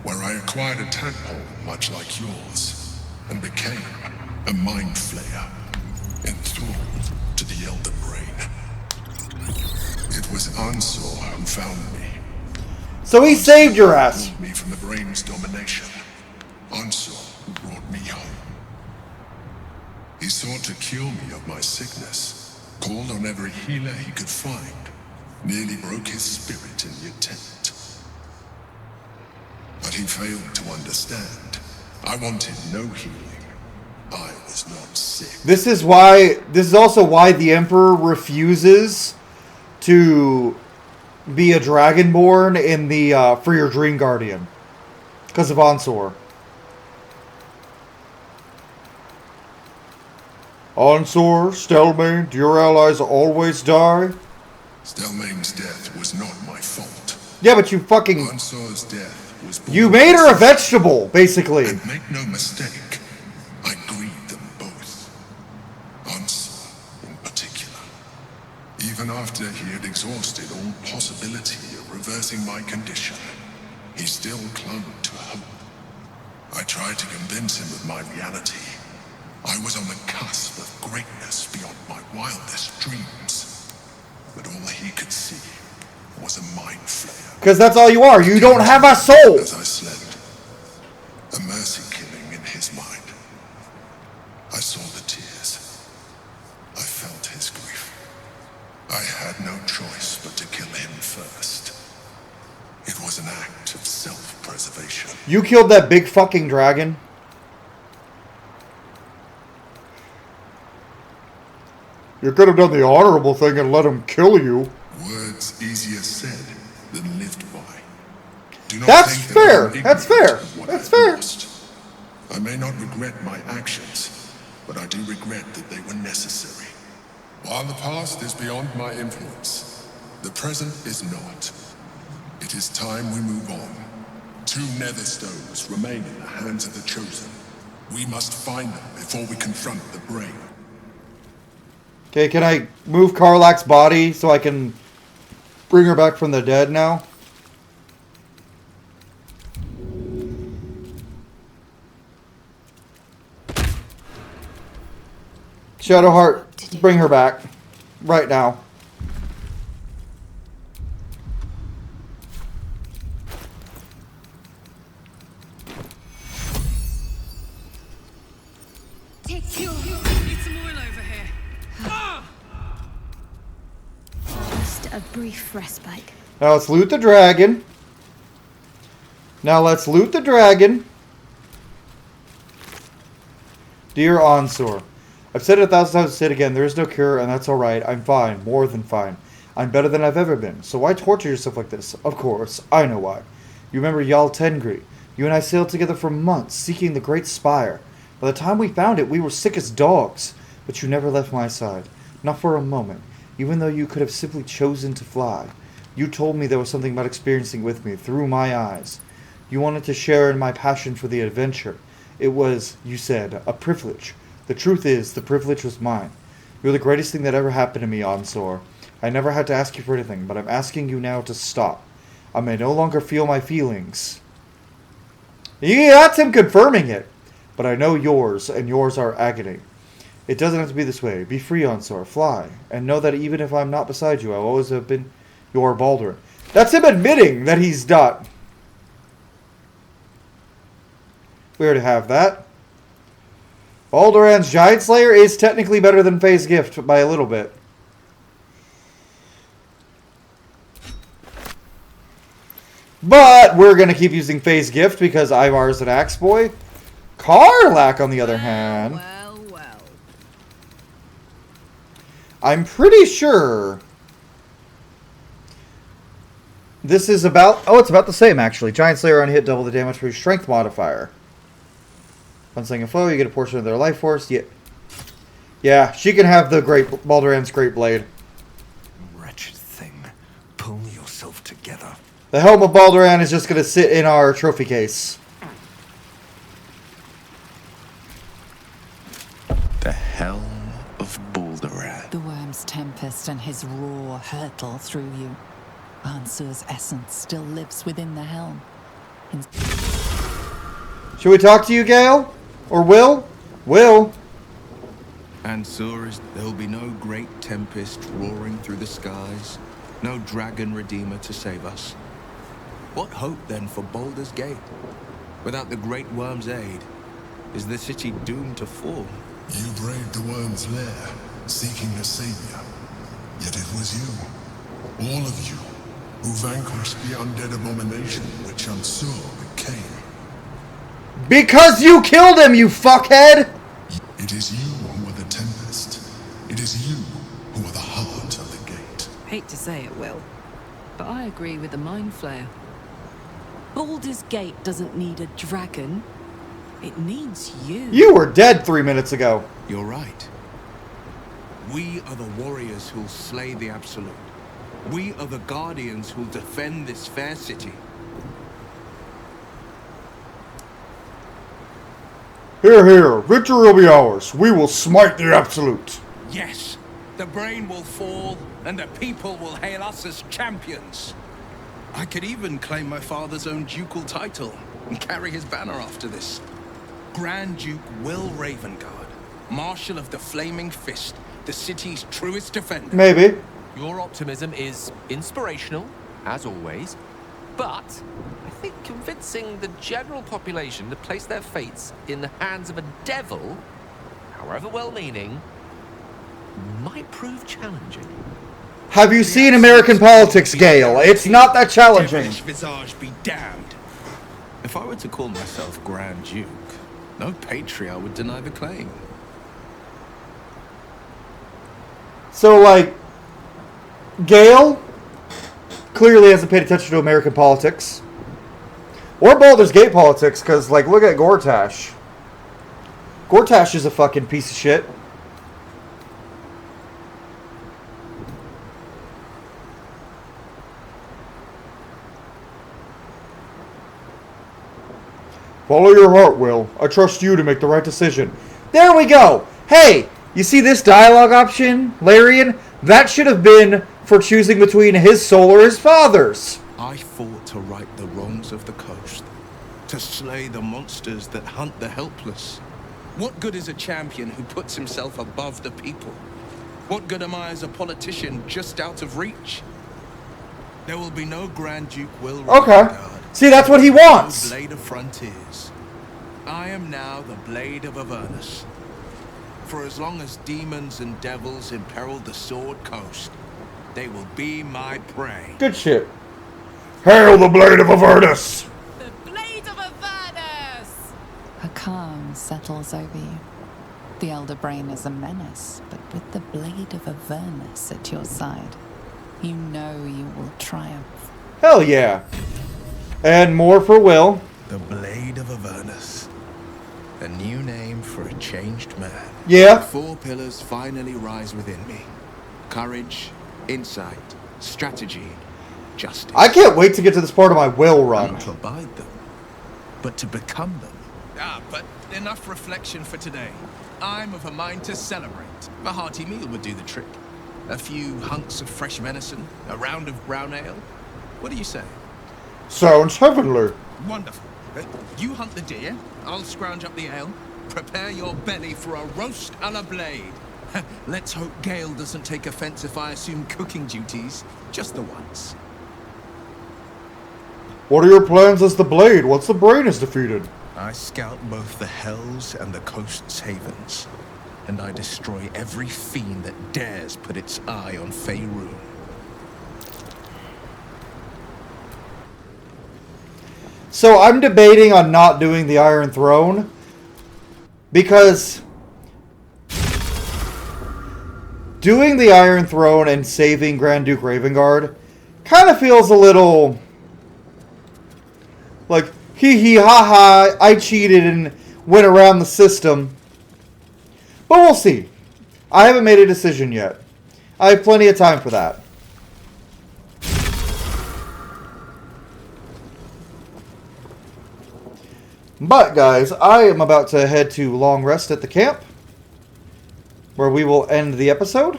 where I acquired a tadpole much like yours, and became a mind flayer, enthralled to the Elder Brain. It was Ansur who found me. So he saved your ass. Me from the Brain's domination. Ansur who brought me home. He sought to cure me of my sickness, called on every healer he could find, nearly broke his spirit in the attempt. But he failed to understand. I wanted no healing. I was not sick. This is also why the Emperor refuses to be a Dragonborn in the for your Dream Guardian. Because of Ansur. Ansur, Stelmane, do your allies always die? Stelmane's death was not my fault. Yeah, but you fucking... Ansur's death was... You made her a vegetable, basically. And make no mistake, I grieved them both. Ansur, in particular. Even after he had exhausted all possibility of reversing my condition, he still clung to hope. I tried to convince him of my reality. I was on the cusp of greatness beyond my wildest dreams. But all he could see was a mind flayer. Because that's all you are. You don't have a soul. As I slept, a mercy killing in his mind. I saw the tears. I felt his grief. I had no choice but to kill him first. It was an act of self-preservation. You killed that big fucking dragon? You could have done the honorable thing and let him kill you. Words easier said than lived by. Do not That's think fair. that That's fair. That's fair. Lost. I may not regret my actions, but I do regret that they were necessary. While the past is beyond my influence, the present is not. It is time we move on. 2 nether stones remain in the hands of the Chosen. We must find them before we confront the Brain. Okay, can I move Karlach's body so I can bring her back from the dead now? Shadowheart, bring her back. Right now. Take you. Need some oil over here. Just a brief respite. Now let's loot the dragon. Dear Ansur, I've said it 1,000 times, I'll say it again, there is no cure, and that's alright. I'm fine, more than fine. I'm better than I've ever been, so why torture yourself like this? Of course, I know why. You remember Jarl Tengri. You and I sailed together for months, seeking the Great Spire. By the time we found it, we were sick as dogs. But you never left my side. Not for a moment. Even though you could have simply chosen to fly. You told me there was something about experiencing with me, through my eyes. You wanted to share in my passion for the adventure. It was, you said, a privilege. The truth is, the privilege was mine. You're the greatest thing that ever happened to me, Ansur. I never had to ask you for anything, but I'm asking you now to stop. I may no longer feel my feelings. Yeah, that's him confirming it. But I know yours, and yours are agony. It doesn't have to be this way. Be free, Ansur. Fly. And know that even if I'm not beside you, I'll always have been your Baldur. That's him admitting that he's not. We already have that. Balduran's Giant Slayer is technically better than Faye's Gift by a little bit. But we're going to keep using Faye's Gift because Ivar is an axe boy. Karlach, on the other hand. Well. I'm pretty sure this is about... Oh, it's about the same, actually. Giant Slayer on hit, double the damage for your strength modifier. Once slaying a foe, you get a portion of their life force. Yeah, she can have the Balduran's Great Blade. Wretched thing. Pull yourself together. The Helm of Balduran is just going to sit in our trophy case. The Helm of Balduran. The Wyrm's tempest and his roar hurtle through you. Ansur's essence still lives within the helm. Should we talk to you, Gale? Or Wyll? Wyll? Ansur, there'll be no great tempest roaring through the skies, no dragon redeemer to save us. What hope then for Baldur's Gate? Without the great Wyrm's aid, is the city doomed to fall? You braved the Wyrm's lair, seeking a savior. Yet it was you, all of you, who vanquished the undead abomination which Ansur became. Because you killed him, you fuckhead! It is you who are the Tempest. It is you who are the heart of the gate. Hate to say it, Wyll, but I agree with the Mind Flayer. Baldur's Gate doesn't need a dragon. It needs you. You were dead 3 minutes ago. You're right. We are the warriors who'll slay the Absolute. We are the guardians who'll defend this fair city. Here, here. Victory will be ours. We will smite the Absolute. Yes, the brain will fall, and the people will hail us as champions. I could even claim my father's own ducal title and carry his banner after this. Grand Duke Wyll Ravengard, Marshal of the Flaming Fist, the city's truest defender. Maybe. Your optimism is inspirational, as always, but I think convincing the general population to place their fates in the hands of a devil, however well-meaning, might prove challenging. Have you seen American politics, Gale? It's not that challenging. Devilish visage be damned. If I were to call myself Grand Duke, no patriarch would deny the claim. So, like, Gale clearly hasn't paid attention to American politics. Or Baldur's Gate politics, because, like, look at Gortash. Gortash is a fucking piece of shit. Follow your heart, Wyll. I trust you to make the right decision. There we go! Hey! You see this dialogue option, Larian? That should have been for choosing between his soul or his father's. I fought to right the wrongs of the coast, to slay the monsters that hunt the helpless. What good is a champion who puts himself above the people? What good am I as a politician just out of reach? There will be no Grand Duke Wyll. Okay. See, that's what he wants. No Blade of Frontiers. I am now the Blade of Avernus. For as long as demons and devils imperil the Sword Coast, they will be my prey. Good shit. Hail the Blade of Avernus! The Blade of Avernus! A calm settles over you. The Elder Brain is a menace, but with the Blade of Avernus at your side, you know you will triumph. Hell yeah. And more for Wyll. The Blade of Avernus. A new name for a changed man. Yeah. The 4 pillars finally rise within me. Courage, insight, strategy, justice. I can't wait to get to this part of my Wyll run. Not to abide them, but to become them. But enough reflection for today. I'm of a mind to celebrate. A hearty meal would do the trick. A few hunks of fresh venison, a round of brown ale. What do you say? Sounds heavenly. Wonderful. You hunt the deer, I'll scrounge up the ale. Prepare your belly for a roast a la Blade. Let's hope Gale doesn't take offense if I assume cooking duties, just the once. What are your plans as the Blade once the Brain is defeated? I scout both the hells and the coast's havens, and I destroy every fiend that dares put its eye on Faerun. So I'm debating on not doing the Iron Throne because doing the Iron Throne and saving Grand Duke Ravengard kind of feels a little like hee hee ha ha, I cheated and went around the system. But we'll see. I haven't made a decision yet. I have plenty of time for that. But, guys, I am about to head to long rest at the camp, where we will end the episode.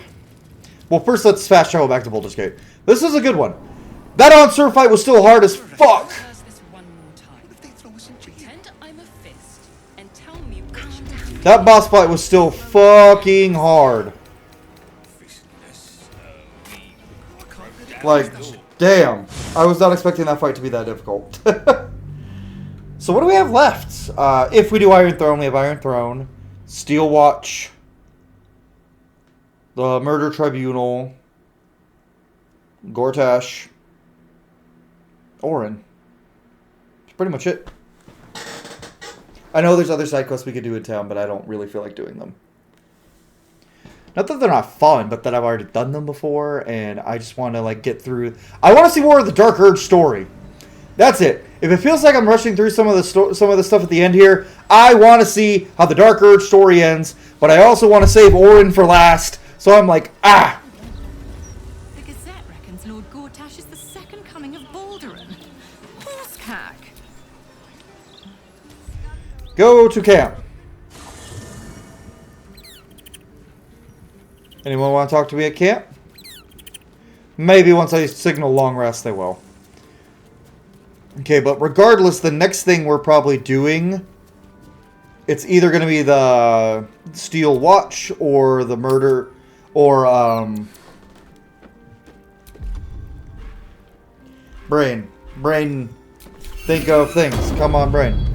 Well, first let's fast travel back to Baldur's Gate. This is a good one. That Ansur fight was still hard as fuck. Pretend I'm a fist That boss fight was still fucking hard. Like, damn. I was not expecting that fight to be that difficult. So what do we have left? If we do Iron Throne, we have Iron Throne, Steel Watch, the Murder Tribunal, Gortash, Orin. That's pretty much it. I know there's other side quests we could do in town, but I don't really feel like doing them. Not that they're not fun, but that I've already done them before, and I just want to like get through. I want to see more of the Dark Urge story. That's it. If it feels like I'm rushing through some of the stuff at the end here, I want to see how the Dark Urge story ends, but I also want to save Orin for last. So I'm like, ah. The Gazette reckons Lord Gortash is the second coming of Balduran. Horsecack. Go to camp. Anyone want to talk to me at camp? Maybe once I signal long rest, they will. Okay, but regardless, the next thing we're probably doing, it's either going to be the Steel Watch or the Murder, or Brain. Brain, think of things. Come on, Brain.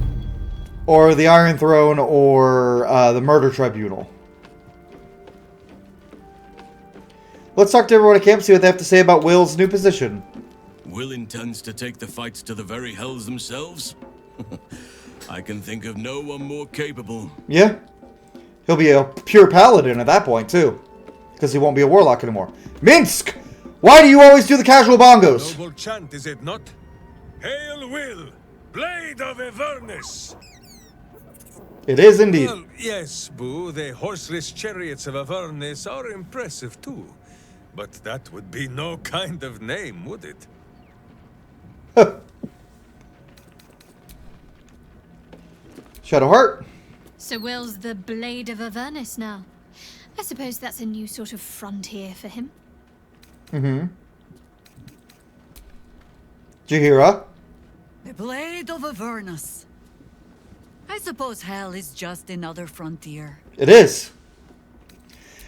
Or the Iron Throne or the Murder Tribunal. Let's talk to everyone at camp, see what they have to say about Wyll's new position. Wyll intends to take the fights to the very hells themselves? I can think of no one more capable. Yeah. He'll be a pure paladin at that point, too. Because he won't be a warlock anymore. Minsk! Why do you always do the casual bongos? Noble chant, is it not? Hail Wyll, Blade of Avernus! It is indeed. Well, yes, Boo, the horseless chariots of Avernus are impressive too. But that would be no kind of name, would it? Shadowheart. So Wyll's the Blade of Avernus now. I suppose that's a new sort of frontier for him. Mm-hmm. Jahira. The Blade of Avernus. I suppose hell is just another frontier. It is.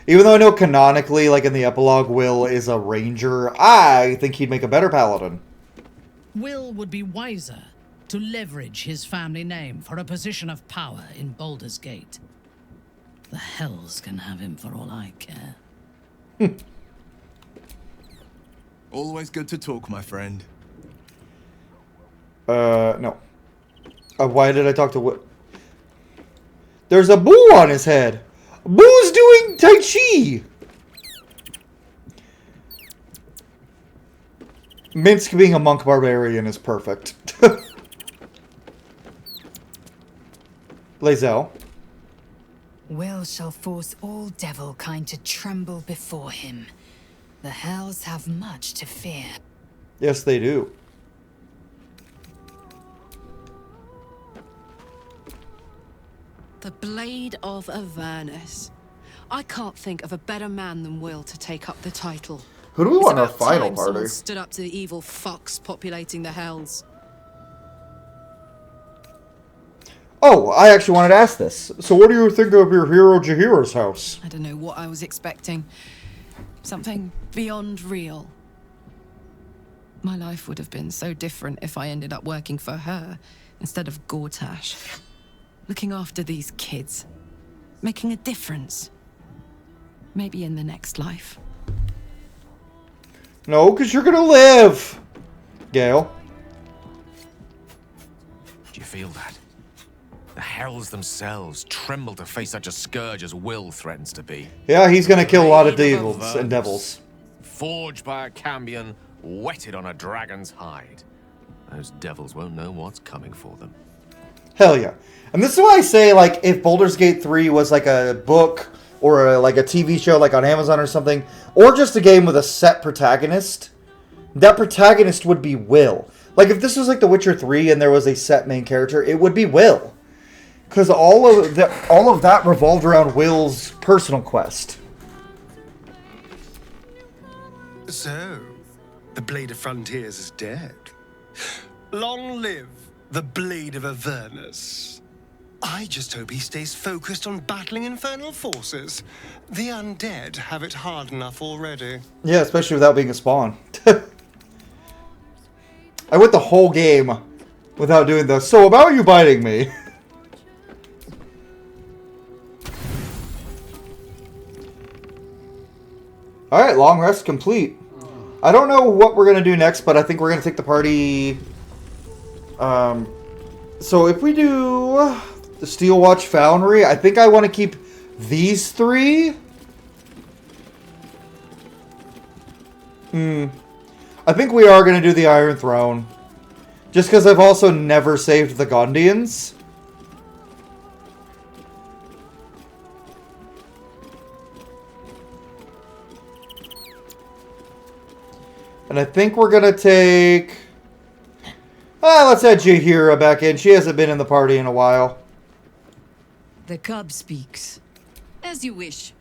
Even though I know canonically, like in the epilogue, Wyll is a ranger, I think he'd make a better paladin. Wyll would be wiser to leverage his family name for a position of power in Baldur's Gate. The hells can have him for all I care. Always good to talk, my friend. No. Why did I talk to Wyll? There's a boo on his head. Boo's doing Tai Chi. Minsk being a monk barbarian is perfect. Lae'zel. Wyll shall force all devil kind to tremble before him. The hells have much to fear. Yes, they do. The Blade of Avernus. I can't think of a better man than Wyll to take up the title. Who do we want in our final time party? someone stood up to the evil fucks populating the hells. Oh, I actually wanted to ask this. So what do you think of your hero Jahira's house? I don't know what I was expecting. Something beyond real. My life would have been so different if I ended up working for her instead of Gortash. Looking after these kids. Making a difference. Maybe in the next life. No, because you're gonna live. Gale. Do you feel that? The hells themselves tremble to face such a scourge as Wyll threatens to be. Yeah, he's gonna kill a lot of devils and devils. Forged by a cambion, wetted on a dragon's hide. Those devils won't know what's coming for them. Hell yeah. And this is why I say, like, if Baldur's Gate 3 was like a book or like a TV show like on Amazon or something, or just a game with a set protagonist, that protagonist would be Wyll. Like, if this was like The Witcher 3 and there was a set main character, it would be Wyll. Because all of that revolved around Wyll's personal quest. So, the Blade of Frontiers is dead. Long live the Blade of Avernus. I just hope he stays focused on battling infernal forces. The undead have it hard enough already. Yeah, especially without being a spawn. I went the whole game without doing the, so about you biting me? Alright, long rest complete. I don't know what we're going to do next, but I think we're going to take the party... so if we do the Steel Watch Foundry, I think I want to keep these three. I think we are going to do the Iron Throne. Just because I've also never saved the Gondians. And I think we're going to take... let's add Jaheira back in. She hasn't been in the party in a while. The cub speaks. As you wish.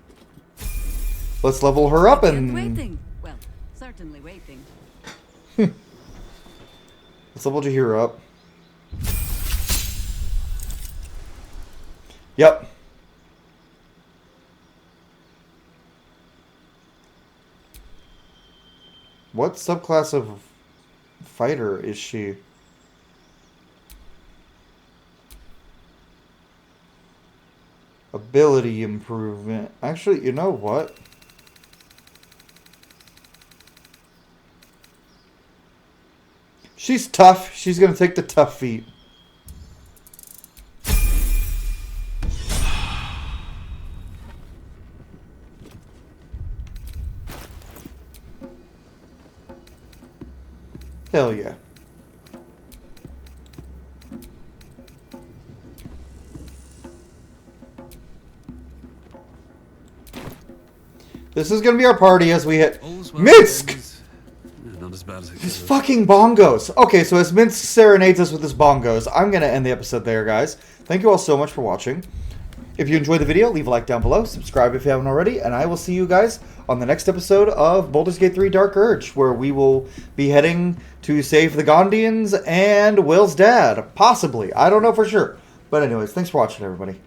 Let's level her up and... Waiting. Well, certainly waiting. Let's level Jaheira up. Yep. What subclass of fighter is she? Ability improvement. Actually, you know what? She's tough. She's going to take the tough feat. Hell yeah. This is going to be our party as we hit Minsk! Not as bad as it These fucking bongos. Okay, so as Minsk serenades us with his bongos, I'm going to end the episode there, guys. Thank you all so much for watching. If you enjoyed the video, leave a like down below, subscribe if you haven't already, and I will see you guys on the next episode of Baldur's Gate 3 Dark Urge, where we will be heading to save the Gondians and Wyll's dad. Possibly. I don't know for sure. But anyways, thanks for watching, everybody.